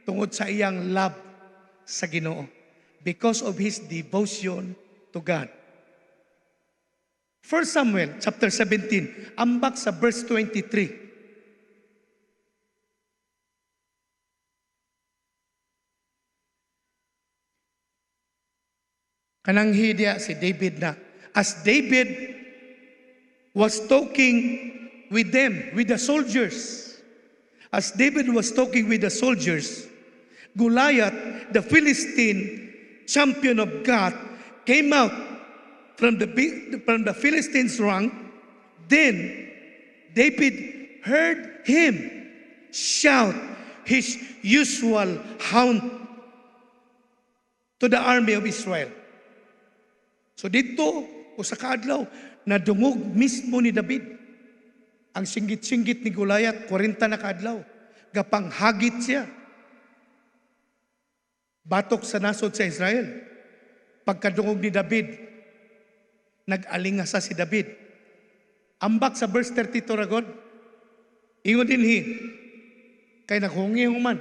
tungod sa iyang love sa Ginoo. Because of his devotion to God. 1 Samuel chapter 17, ambak sa verse 23. Kanang hidya si David na. As David was talking with them, with the soldiers. As David was talking with the soldiers, Goliath, the Philistine champion of God, came out from the Philistines' rank. Then David heard him shout his usual haunt to the army of Israel. So dito, o sa kaadlaw, nadungog mismo ni David ang singgit-singgit ni Goliath, 40 na kaadlaw. Gapanghagit siya. Batok sa nasod sa Israel. Pagkadungog ni David, nag-alingasa si David. Ambak sa verse 32 ragod, ingon din kay naghungi man.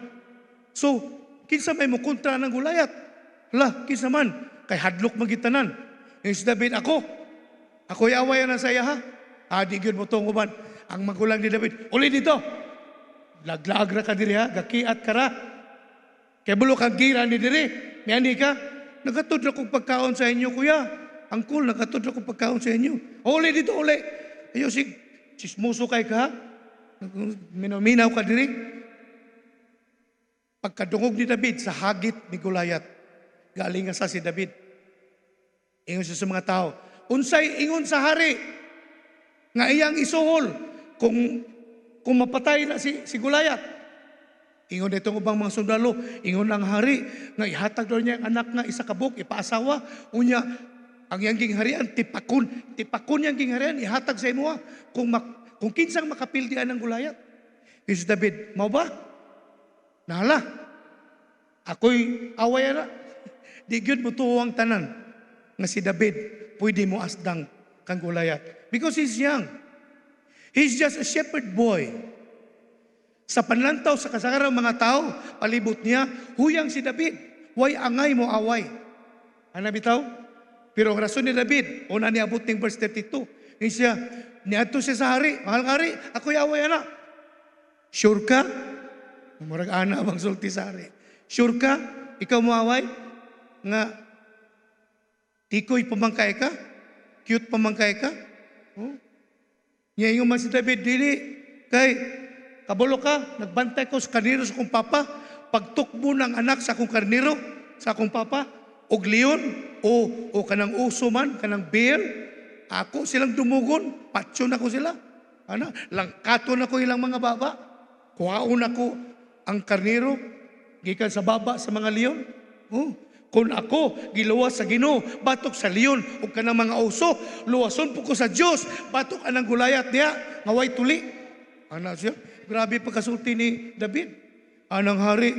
So, kinsa may mukontra ng Goliath? Hala, kinsa man, kay hadlok magitanan. Si David, ako'y awayan na sa iya ha. Di yun mo itong uban. Ang magulang ni David, uli dito. Laglag ra ka diri ha, gakiat ka ra. Kaya bulo kang gira ni diri. Miyani ka, nagatod ra kong pagkaon sa inyo, kuya. Angkol, nagatod ra kong pagkaon sa inyo. Uli dito, uli. Ayo, sismuso kay ka ha. Minaw ka diri. Pagkadungog ni David sa hagit ni Goliath, galing sa si David. Ingon siya sa mga tao, unsay ingon sa hari nga iyang isuhol kung mapatay na si Goliath. Ingon itong ubang mga sundalo, ingon ang hari nga ihatag daw niya ang anak nga isa kabuk, ipaasawa, unya ang iyang gingharian, tipakon niyang gingharian, ihatag sa imo kung kinsang makapildian ng Goliath. Si David, mau ba? Nahala, ako'y away na. Di gyud mo tuwang tanan nga si David pwede mo asdang kang Goliath. Because he's young. He's just a shepherd boy. Sa panlantaw, sa kasagarang mga tao, palibot niya, huyang si David. Why angay mo away? Ano bitaw? Pero ang rason ni David, una niabot ng verse 32, siya, niadto siya sa hari, mahal hari, ako'y away na. Sure ka? Murag ana bang sulti sa hari. Sure ka? Ikaw mo away? Nga, tikoy pamangkay ka? Cute pamangkay ka? Oh. Ngayon man si David, dili, kay, kabalo ka, nagbantay ko sa karniro sa akong papa, pagtukbo ng anak sa akong karniro, sa akong papa, og leon, o kanang uso man, kanang bear, ako silang dumugon, patso na ko sila. Langkato na ko ilang mga baba, kuhaon ako ang karniro, gikan sa baba sa mga leon. Oh. Kung ako giluwas sa Ginoo, batok sa leon o kanang mga uso, luwason po ko sa Diyos, batok anang Goliath diya, ngaway tuli. Ana siya, grabe pagkasulti ni David. Anang hari,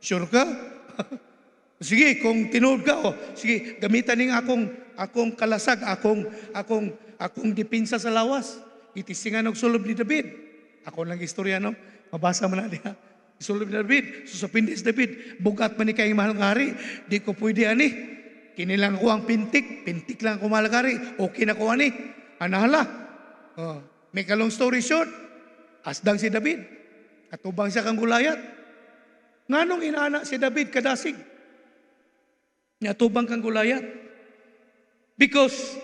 sure ka? Sige, kung tinuod ka, sige, gamitan ning akong kalasag, akong depensa sa lawas. Itisingan og sulob ni David. Ako lang istorya, no? Mabasa mo na diha. Sulob ni David, susapindis David, bugat man ni kayong mahal nga hari, di ko pwede ani. Kinilang ko ang pintik lang ko mahal nga hari, okay na ko ani. Anahala. Make a long story short, asdang si David, atubang siya kang Gulayat. Nganong inaana si David kadasig? Atubang kang Gulayat. Because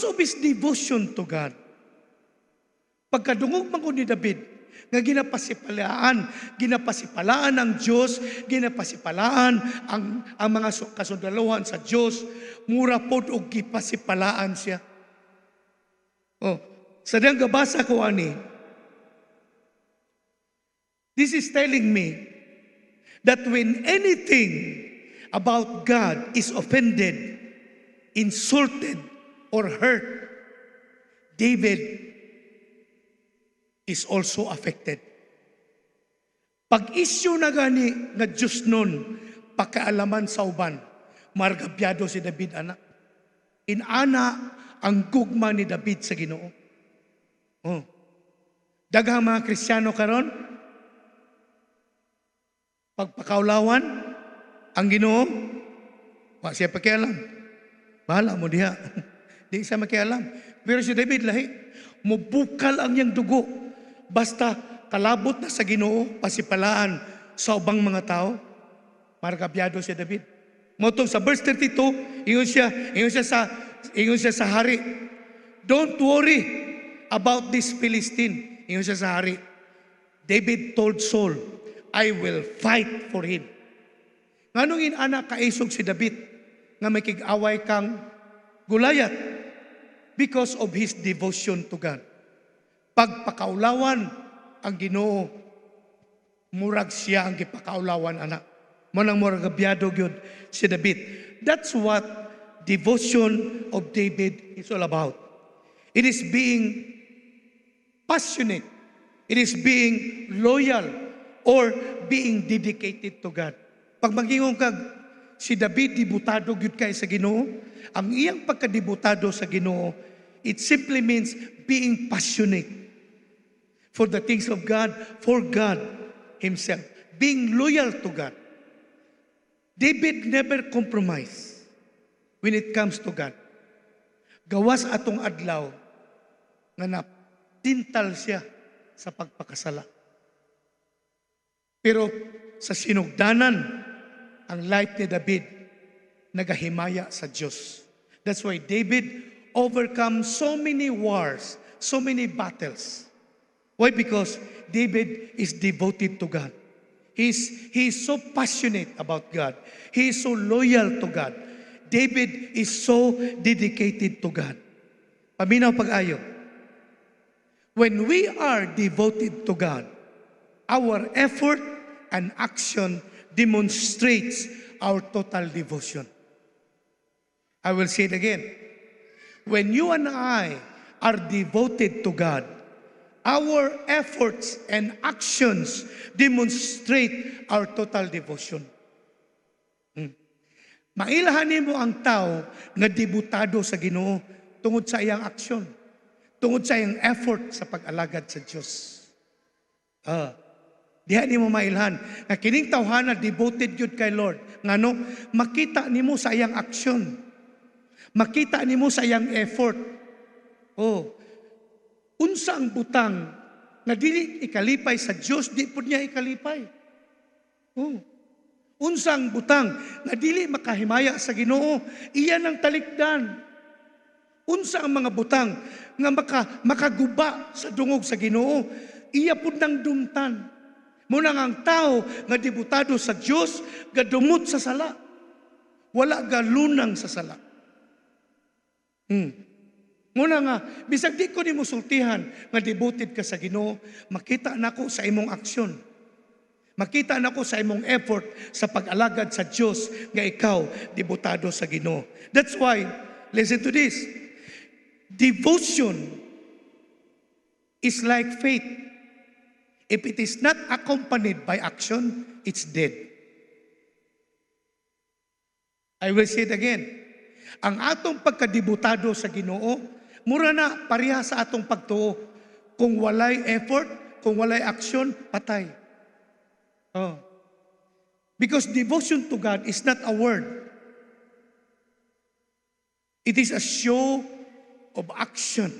of his devotion to God, pagkadungog man ko ni David, nga ginapasipalaan ng Diyos, ginapasipalaan ang mga kasundaluhan sa Diyos, mura pod og gipasipalaan siya. Sa diyang gabasa ko ani, this is telling me that when anything about God is offended, insulted, or hurt, David is also affected. Pag-isyu na gani nga Diyos nun, pakaalaman sa uban, margabyado si David anak. Inana ang gugma ni David sa Ginoo. Daghang mga Kristiyano karon, pagpakaulawan ang Ginoo, wa siya pakialam. Bahala mo diha. Di siya makialam. Pero si David lahi, mubukal ang iyang dugo. Basta kalabot na sa Ginoo, pasipalaan sa ubang mga tao. Margabyado si David. Motong sa verse 32, ingon siya sa hari, don't worry about this Philistine. Ingon siya sa hari. David told Saul, I will fight for him. Nganong inana kaisog si David nga may kig-away kang Gulayat? Because of his devotion to God. Pagpakaulawan ang Ginoo, murag siya ang gipakaulawan anak. Manang murag gabyado gyud si David. That's what devotion of David is all about. It is being passionate. It is being loyal or being dedicated to God. Pag magingong kag si David dibutado gyud kay sa Ginoo, ang iyang pagkadibutado sa Ginoo, it simply means being passionate for the things of God, for God Himself. Being loyal to God. David never compromised when it comes to God. Gawas atong adlaw nga natintal siya sa pagpakasala. Pero sa sinugdanan, ang life ni David nagahimaya sa Diyos. That's why David overcome so many wars, so many battles. Why? Because David is devoted to God. He is so passionate about God. He is so loyal to God. David is so dedicated to God. Paminaw pag-ayo. When we are devoted to God, our effort and action demonstrates our total devotion. I will say it again. When you and I are devoted to God, our efforts and actions demonstrate our total devotion. Mailahanin mo ang tao nga debutado sa Ginoo tungod sa iyang aksyon, tungod sa iyang effort sa pag-alagad sa Diyos. Diha ni mo mailhan nga kining tawhana devoted gyud kay Lord. Ngano? Makita nimo sa iyang aksyon. Makita nimo sa iyang effort. Unsa ang butang na dili ikalipay sa Dios, di pud niya ikalipay. Unsa ang butang na dili makahimaya sa Ginoo, iyan ang talikdan. Unsa ang mga butang nga makaguba sa dungog sa Ginoo, iya pud nang dumtan. Muna nga ang tao nga debutado sa Dios, gadumot sa sala. Wala galunang sa sala. Muna nga, bisag di ko nimo sultihan nga devoted ka sa Ginoo, makita nako sa imong aksyon. Makita nako sa imong effort sa pag-alagad sa Dios nga ikaw debutado sa Ginoo. That's why, listen to this. Devotion is like faith. If it is not accompanied by action, it's dead. I will say it again. Ang atong pagkadibutado sa Ginoo, mura na pareha sa atong pagtuo. Kung walay effort, kung walay aksyon, patay. Oh. Because devotion to God is not a word. It is a show of action.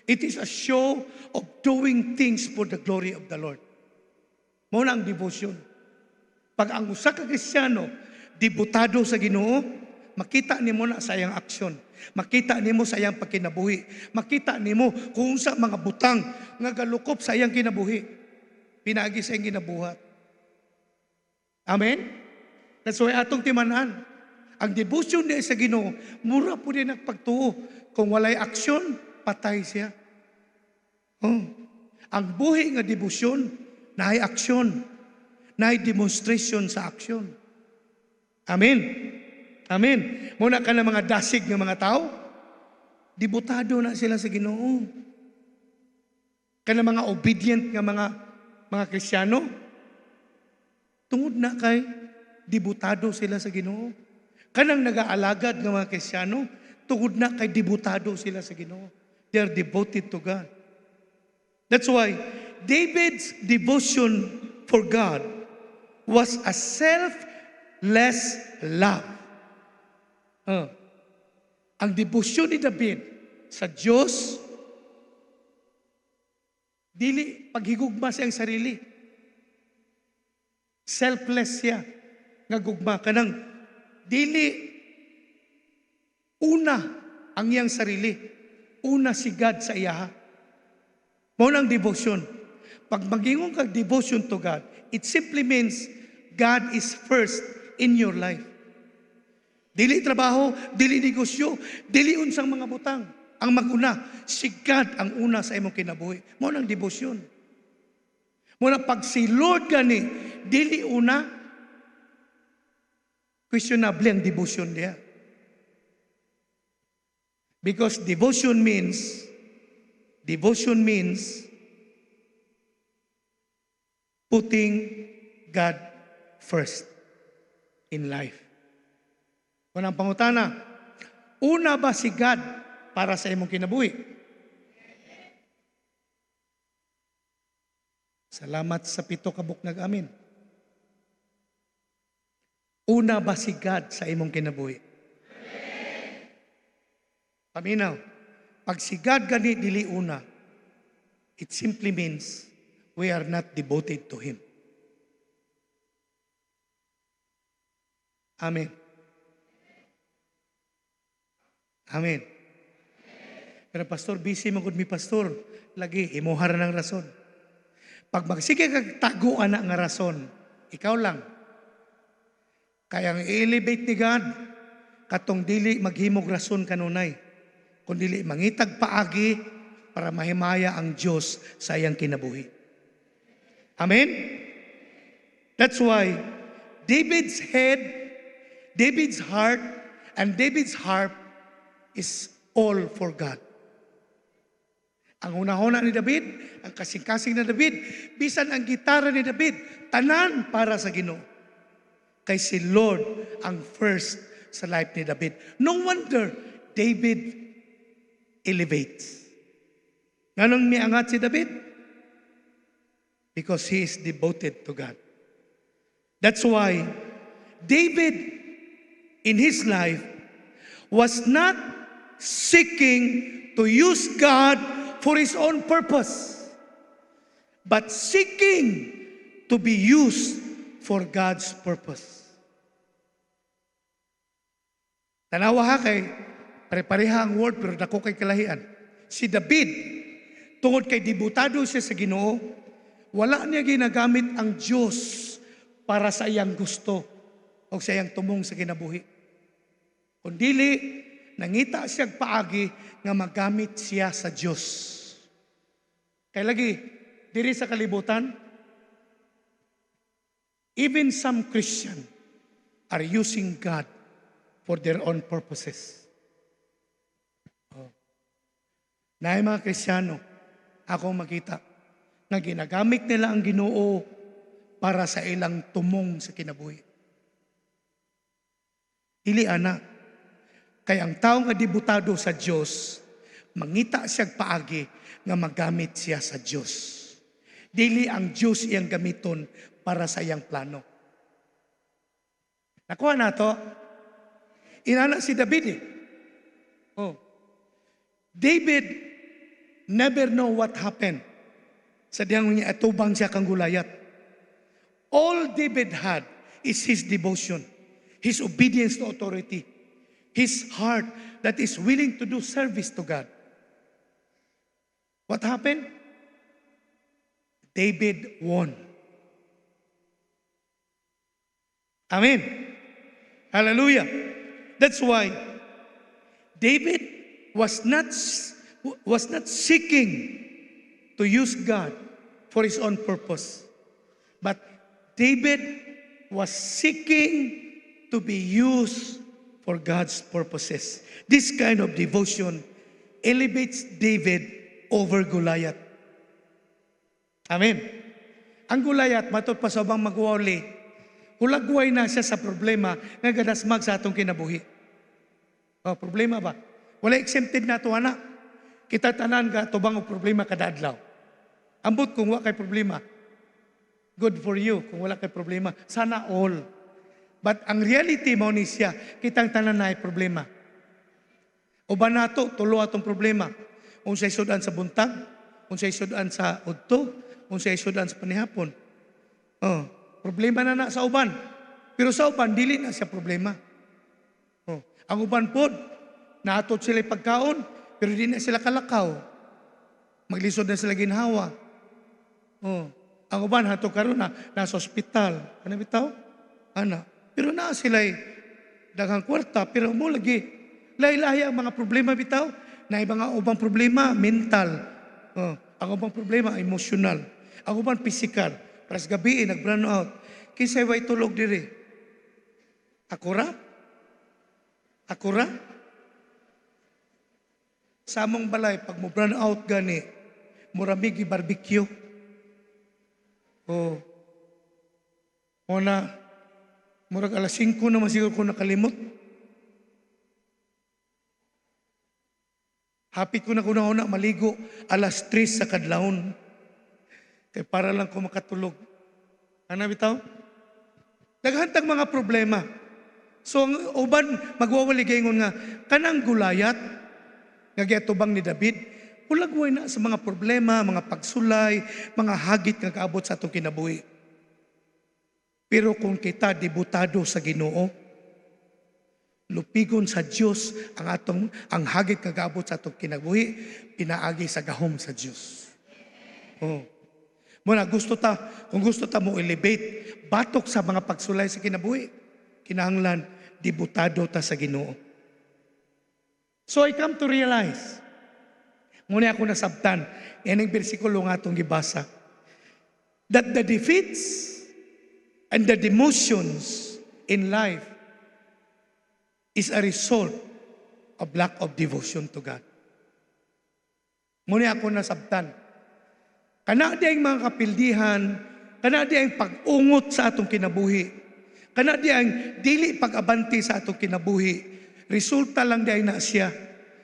It is a show of doing things for the glory of the Lord. Mao na ang devotion. Pag ang usa ka Kristiyano dibutado sa Ginoo, makita nimo na sa iyang aksyon. Makita nimo sa iyang pagkinabuhi. Makita nimo kung sa mga butang nga galukop sa iyang kinabuhi. Pinaagi sa iyang kinabuhat. Amen? That's why atong timanan. Ang devotion niya sa Ginoo, mura po din nagpagtuo. Kung walay aksyon, patay siya. Oh. Ang buhi nga devotion, naay aksyon. Naay demonstration sa aksyon. Amen. Amen. Muna ka na mga dasig ng mga tao, dibutado na sila sa Ginoo. Kana mga obedient nga mga Kristiyano, tungod na kay dibutado sila sa Ginoo. Kanang nag-aalagad ng mga Kristiyano, tungod na kay dibutado sila sa Ginoo. They are devoted to God. That's why David's devotion for God was a selfless love. Ang debosyon ni David sa Diyos, dili paghigugma sa iyang sarili. Selfless siya. Nga gugma ka ng dili una ang iyang sarili. Una si God sa iya. Mao nang devotion. Pag magingong kag devotion to God, it simply means God is first in your life. Dili trabaho, dili negosyo, dili unsang mga butang. Ang maguna, si God ang una sa imong kinabuhi. Mao nang devotion. Muna pag si Lord gani, dili una, questionable ang devotion niya. Because devotion means putting God first in life. Unang pangutana, una ba si God para sa imong kinabuhi? Salamat sa pito ka buknag amin. Una ba si God sa imong kinabuhi? Paminaw, pag si God gani dili una, it simply means we are not devoted to Him. Amen. Amen. Pero pastor, busy magud mi pastor. Lagi, imuhar ng rason. Pag magsige kag taguan na nga rason, ikaw lang. Kaya ang i-elevate ni God, katong dili maghimog rason kanunay. Kundi mangitag paagi para mahimaya ang Diyos sa iyang kinabuhi. Amen? That's why David's head, David's heart, and David's harp is all for God. Ang una-una ni David, ang kasing-kasing na David, bisan ang gitara ni David, tanan para sa Ginoo. Kay si Lord ang first sa life ni David. No wonder David elevates. Nganong miangat si David? Because he is devoted to God. That's why David in his life was not seeking to use God for his own purpose, but seeking to be used for God's purpose. Tanawa ha kay pare-pareha ang word pero dako kay kalahian. Si David, tungod kay dibutado siya sa Ginoo, wala niya ginagamit ang Diyos para sa iyang gusto o sa iyang tumong sa kinabuhi. Kundili, nangita siya paagi nga magamit siya sa Diyos. Kaya lagi, diri sa kalibutan, even some Christian are using God for their own purposes. Naay mga Kristiyano, akong makita, nga ginagamit nila ang Ginoo para sa ilang tumong sa kinabuhi. Dili ana. Kay ang tao nga debutado sa Dios, mangita siya paagi nga magamit siya sa Dios. Dili ang Dios iyang gamiton para sa iyang plano. Nakuha na to. Inana si David eh. Oh. David never know what happened. Sa diyang niya atubang siya kang Gulayat. All David had is his devotion, his obedience to authority, his heart that is willing to do service to God. What happened? David won. Amen. Hallelujah. That's why David was not seeking to use God for his own purpose. But David was seeking to be used for God's purposes. This kind of devotion elevates David over Goliath. Amen. Ang Goliath, matod pa sa bang magwali, hulagway na siya sa problema nga gadasmag sa atong kinabuhi. Oh, problema ba? Wala exempted na ito, anak. Kita tanan ka, tubang o problema kada adlaw. Ambot kung wala kay problema. Good for you kung wala kay problema. Sana all. But ang reality mo ni siya, kitang tanan na ay problema. O ba nato, tulo atong problema. Unsay sudan sa buntag, unsay sudan sa udto, unsay sudan sa panihapon. Oh, problema na sa uban. Pero sa uban, dili na siya problema. Oh, ang uban pod, naatot sila pagkaon, pero di na sila kalakaw. Maglisod na sila ginhawa. Oh, ang uban, hato karon na, nasa ospital. Ano bitaw? Ana. Pero na sila daghang kwarta, pero mo lagi. Lahi-lahi ang mga problema bitaw. Na ibang ubang problema, mental. Oh, ang ubang problema, emotional. Ang ubang physical. Paras gabi, nag-burn out. Kisay way tulog diri. Akura? Akura? Sa among balay, pag mo burn out gani, muramig i-barbecue. Oh. Muna, murag alas 5 naman siguro ko nakalimot. Hapit ko na kuna-una maligo alas 3 sa kadlawon. Kaya para lang ko makatulog. Ano bitaw? Naghantag mga problema. So ang uban magwawaligayngon nga kanang Gulayat nga giatubang ni David, ulagway na sa mga problema, mga pagsulay, mga hagit nga kaabot sa atong kinabuhi. Pero kung kita debutado sa Ginoo, lupigon sa Dios ang hagit nga kaabot sa atong kinabuhi, pinaagi sa gahom sa Dios. Oh. Muna kung gusto ta mo elevate, batok sa mga pagsulay sa kinabuhi, kinahanglan debutado ta sa Ginoo. So I come to realize, muna ako nasabtan, yan ang bersikulo nga itong gibasa, that the defeats and the demotions in life is a result of lack of devotion to God. Muna ako nasabtan. Kana di ang mga kapildihan, kana di ang pag-ungot sa atong kinabuhi, kana di ang dili pag-abanti sa atong kinabuhi, resulta lang di na siya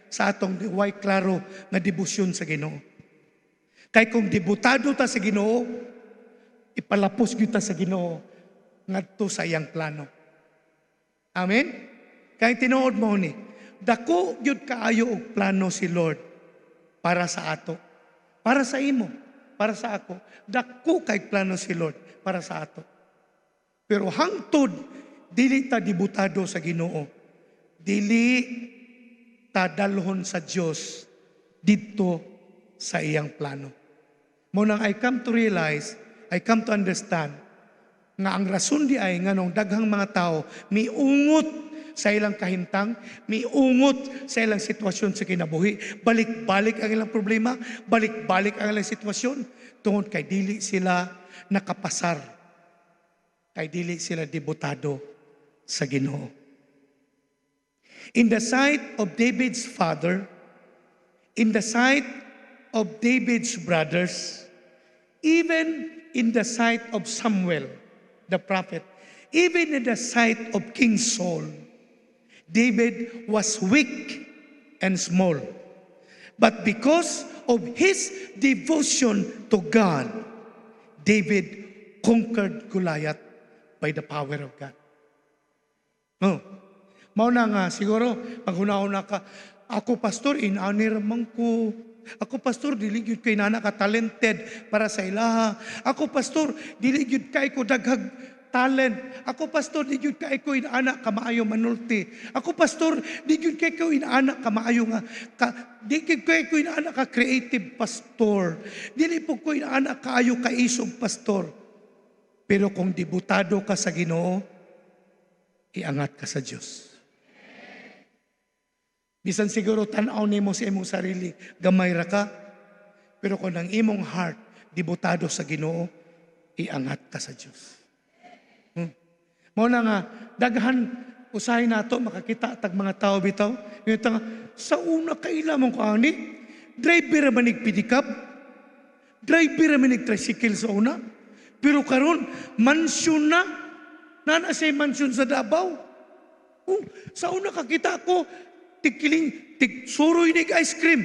sa atong way klaro na debosyon sa Ginoo. Kay kung debutado ta sa Ginoo, ipalapos kita sa Ginoo ngadto sa iyang plano. Amen? Kay tinuod mo ni, dako gyud kaayo og plano si Lord para sa ato, para sa imo, para sa ako. Dako kay plano si Lord para sa ato. Pero hangtod dili ta debutado sa Ginoo, dili ta dalhon sa Dios dito sa iyang plano. Munang I come to realize, I come to understand nga ang rason di ay nganong daghang mga tao miungot sa ilang kahintang, miungot sa ilang sitwasyon sa kinabuhi, balik-balik ang ilang problema, balik-balik ang ilang sitwasyon tungod kay dili sila nakapasar, kay dili sila debutado sa Ginoo. In the sight of David's father, in the sight of David's brothers, even in the sight of Samuel, the prophet, even in the sight of King Saul, David was weak and small. But because of his devotion to God, David conquered Goliath by the power of God. Oh, mao na nga siguro pag hunahuna ka, ako pastor inani ramang ko. Ako pastor dili gyud kay nana ka talented para sa ilaha. Ako pastor dili gyud kay ko daghag talent. Ako pastor di gyud kay ko inaana ka maayo manulti. Ako pastor di gyud kay ko inaana ka maayo nga di gyud kay ko inaana ka creative pastor. Dili po ko inaana kaayo ka isog pastor. Pero kung debutado ka sa Ginoo, iangat ka sa Diyos. Bisan siguro tanaw nimo sa imong sarili, gamay ra ka. Pero kung ang imong heart debutado sa Ginoo, iangat ka sa Diyos. Mao na nga daghan usahay nato makakita tag mga tao bitaw. Ngita nga sa una kaila mong ani, driver man nig pedicab, driver man nig tricycle sa una. Pero karon mansion na nana say mansion sa Davao. Sa una kakita ko tigsuroy nig ice cream.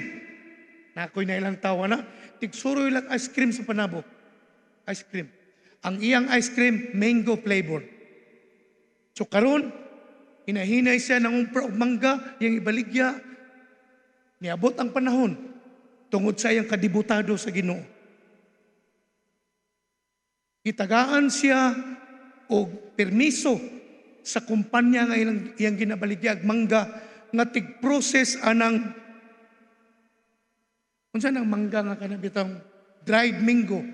Nakoy na ilang tawa na, tigsuroy lang ice cream sa Panabo. Ice cream. Ang iyang ice cream, mango flavor. So karon, hinahinay siya ng umpra o mangga, yung ibaligya. Niabot ang panahon, tungod sa iyang kadibutado sa Ginoo. Itagaan siya o permiso sa kumpanya nga iyang ginabaligya, mangga, nga tig-process anang unsa nang mangga nga kanabitang dried mango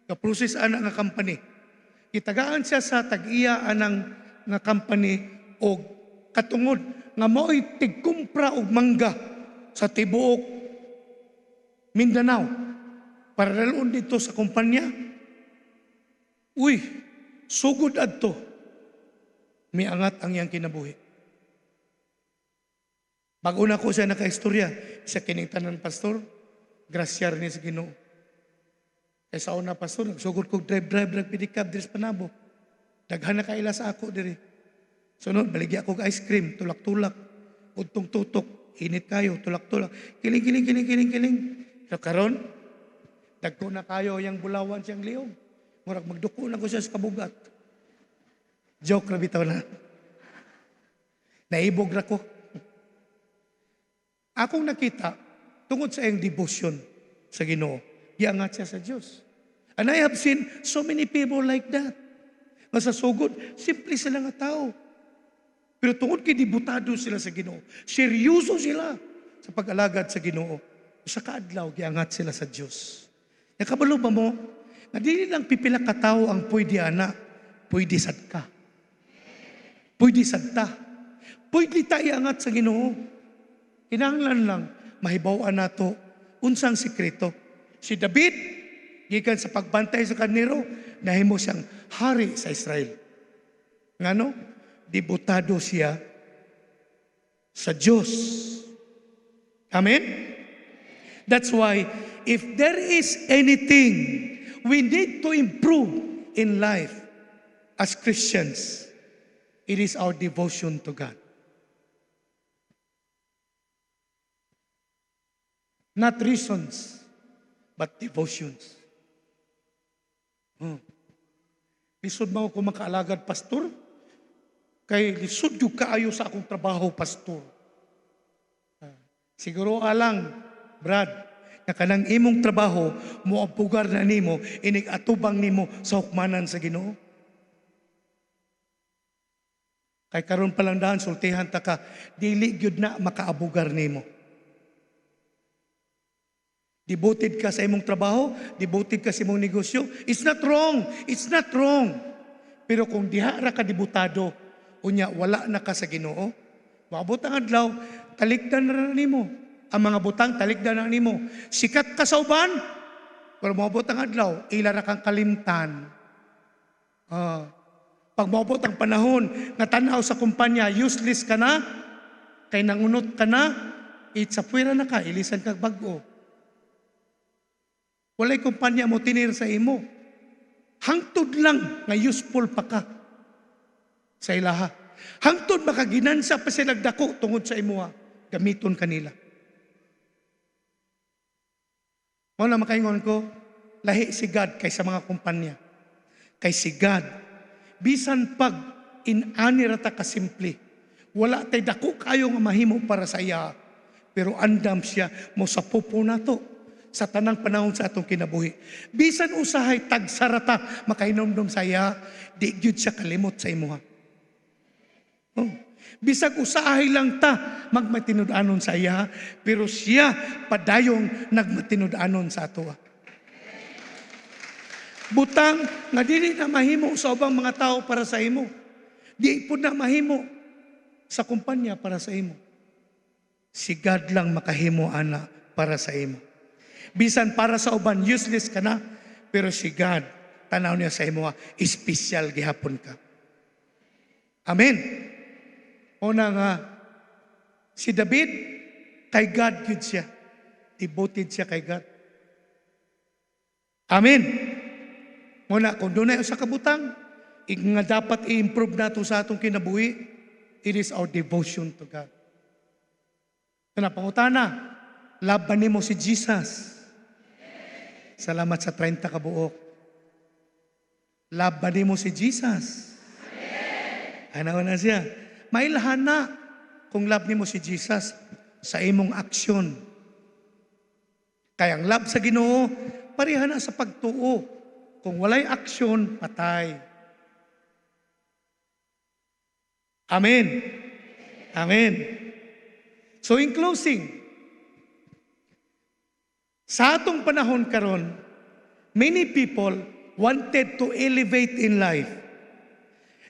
ka-process ana nga company. Itagaan siya sa tag-iya anang nga company og katungod nga mao'y tigkumpra og mangga sa tibuok Mindanao para dalon dito sa kumpanya. Uy, sugod adto miangat ang iyang kinabuhi. Pag-una ko siya nakaistorya, siya kining tanan pastor, grasyar niya sa Ginoo. Kaya sa una pastor, nagsugod ko drive pedicab diri sa Panabo. Daghan na kaila sa ako diri. Sunod, baligya ko ice cream, tulak-tulak, utong tutok, init kayo, tulak-tulak, kiling. So karon, dagko na kayo yung bulawan siyang liog. Murag magduko na ko siya sa kabugat. Joke na bitaw na. Naibog na ko. Akong nakita, tungod sa iyang devotion sa Ginoo, iangat siya sa Diyos. And I have seen so many people like that. Masasugod, simple sila nga tao. Pero tungod kay debutado sila sa Ginoo, seryoso sila sa pag-alagad sa Ginoo. Sa kaadlaw, iangat sila sa Diyos. Nakabalo ba mo? Na dili lang pipila ka tao ang pwede ana, pwede sad ka. Pwede sad ta. Pwede ta iangat sa Ginoo. Kinahanglan lang, mahibaw-an nato unsang sikreto. Si David, gikan sa pagbantay sa kaniro, nahimo siyang hari sa Israel. Ngano? Debutado siya sa Diyos. Amen? That's why, if there is anything we need to improve in life as Christians, it is our devotion to God. Not reasons, but devotions. Lisod mo ako makaalagad, pastor? Kay lisod yung kaayo sa akong trabaho, pastor. Siguro alang, Brad, na kanang imong trabaho, mo ang pugar na nimo, inig-atubang nimo sa hukmanan sa Ginoo. Kay karon pa lang daan, sultihan ta ka, dili gyud na makaabugar nimo. Devoted ka sa imong trabaho, devoted ka sa imong negosyo. It's not wrong. It's not wrong. Pero kung diha ra ka debutado, unya wala na ka sa Ginoo, maabot ang adlaw, talikdan na nimo. Ang mga butang talikdan na nimo. Sikat ka sa uban, pero maabot ang adlaw, ila ra kang kalimtan. Pag maabot ang panahon, nga tanaw sa kumpanya, useless ka na, kay nangunot ka na, itsapwera na ka, ilisan kag bag-o. Walay kumpanya mo tinir sa imo. Hangtod lang nga useful pa ka sa ilaha. Hangtod makaginansa pa sila dako tungod sa imuha, gamiton kanila. Mao na makaingon ko, lahi si God kaysa mga kumpanya. Kay si God, bisan pag inani rata ka simple, wala tay dako kayo nga mahimo para sa iya, pero andam siya mo sa pupo nato sa tanang panahon sa atong kinabuhi. Bisan usahay tagsarata makainomdom sa iya, di gyud siya kalimot sa imuha. Oh. Bisag usahay lang ta magmatinud-anon sa iya, pero siya padayong nagmatinud-anon sa ato. Butang nga dili na mahimo sa ubang mga tao para sa imo. Di pud na mahimo sa kumpanya para sa imo. Si God lang makahimo ana para sa imo. Bisan para sa uban useless ka na, pero si God tanaw niya sa imo, espesyal gihapon ka. Amen. Una nga si David kay God gyud siya. Devoted siya kay God. Amen. Muna, kung doon na sa kabutang, nga dapat i-improve nato sa atong kinabuhi, it is our devotion to God. Pangutana, laban nimo si Jesus. Salamat sa 30 kabuok. Laban nimo si Jesus. Ano na siya? Mailahan na kung love nimo si Jesus sa imong aksyon. Kaya ang love sa Ginoo, pareha na sa pagtuo. Kung walay aksyon, patay. Amen. Amen. So in closing, sa atong panahon karon, many people wanted to elevate in life.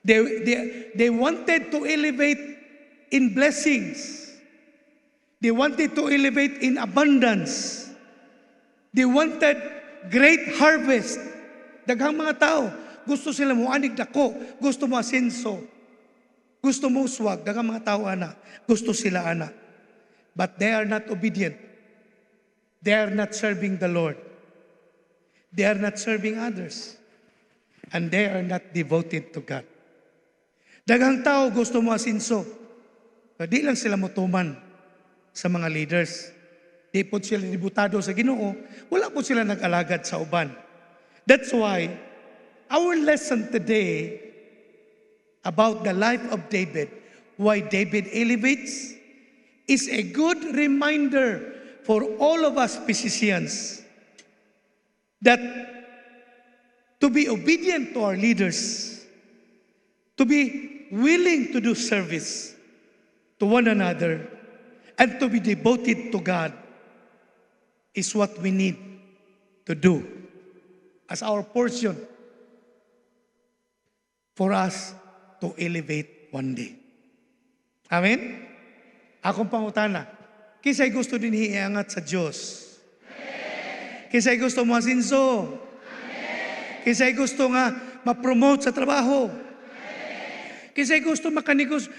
They wanted to elevate in blessings. They wanted to elevate in abundance. They wanted great harvest. Daghang mga tao, gusto sila mo anig dako, gusto mo asenso, gusto mo uswag, daghang mga tao ana, gusto sila ana. But they are not obedient. They are not serving the Lord. They are not serving others. And they are not devoted to God. Daghang tao gusto mo asenso. Di lang sila mutuman sa mga leaders. Di po sila dibutado sa Ginoo, wala po sila nag-alagad sa uban. That's why our lesson today about the life of David, why David elevates, is a good reminder for all of us physicians that to be obedient to our leaders, to be willing to do service to one another, and to be devoted to God is what we need to do as our portion for us to elevate one day. Amen? Akong pangutana, kisay gusto din iangat sa Diyos? Kisay gusto mo asinso? Kisay gusto nga ma-promote sa trabaho? Kisay gusto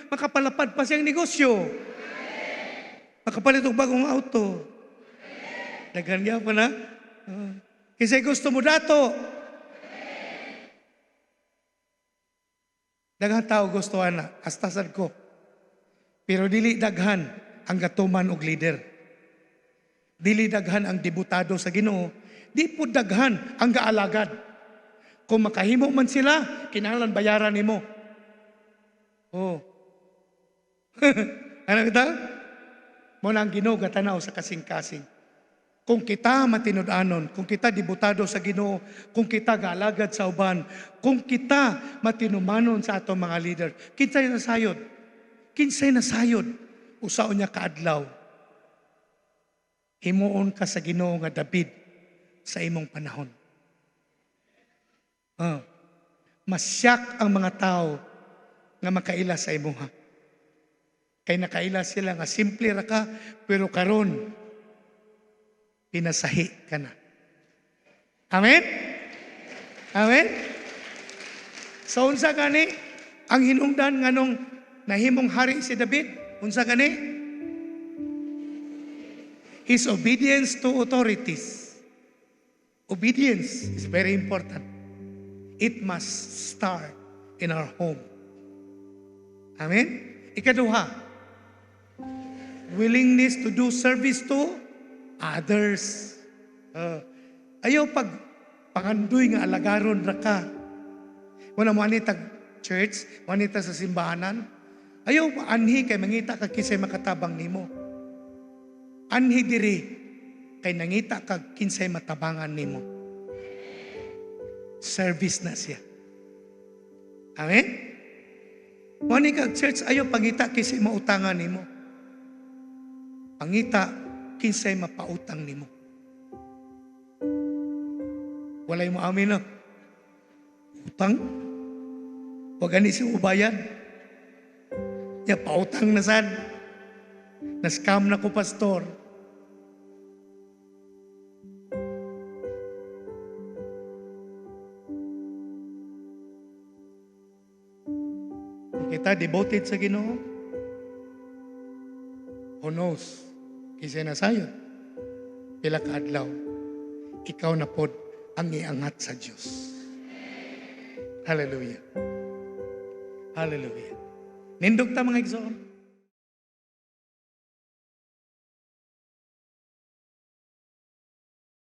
makapalapad pa siyang negosyo? Makapalit og bagong auto? Daghan niya pa na? Kisay gusto mo dato? Daghang tao gusto ana, astasan ko. Pero dili daghan ang gatuman og leader. Dili daghan ang debutado sa Ginoo. Di po daghan ang gaalagad. Kung makahimo man sila, kinahanglan bayaran nimo. Oh. Ano kita? Muna ang Ginoo gatanaw sa kasing-kasing. Kung kita matinud-anon, kung kita debutado sa Ginoo, kung kita gaalagad sa uban, kung kita matinumanon sa atong mga leader, kinsay nasayod? Kinsay nasayod? Usaon niya kaadlaw. Himuon ka sa Ginoo nga David sa imong panahon. Masyak ang mga tao nga makaila sa imuha. Kay nakaila sila nga simple ra ka, pero karon pinasahi ka na. Amen? Amen? So unsa gani ang hinungdan nganong nahimong hari si David? Unsa gani? His obedience to authorities. Obedience is very important. It must start in our home. Amen? Ikaduha, willingness to do service to others. Ayaw pag pangandoy nga alagaron ra ka. Wala mo anitag church, manita sa simbahanan. Ayaw anhi kay mangita ka kisay makatabang nimo. Anhi diri kay nangita ka kinsay matabangan nimo. Service na siya. Amen? Mani kag church ayaw pangita kinsay mautangan nimo. Pangita kinsay mapautang nimo. Walay mo amin no. Utang? Wag ani si ubayan. Ya pautang na sad. Na-scam na ko pastor. Kita devoted sa Ginoo. Who knows? Kisay na sayon. Pila ka adlaw. Ikaw na pod ang iangat sa Diyos. Hallelujah. Hallelujah. Nindog ta mga igsoon.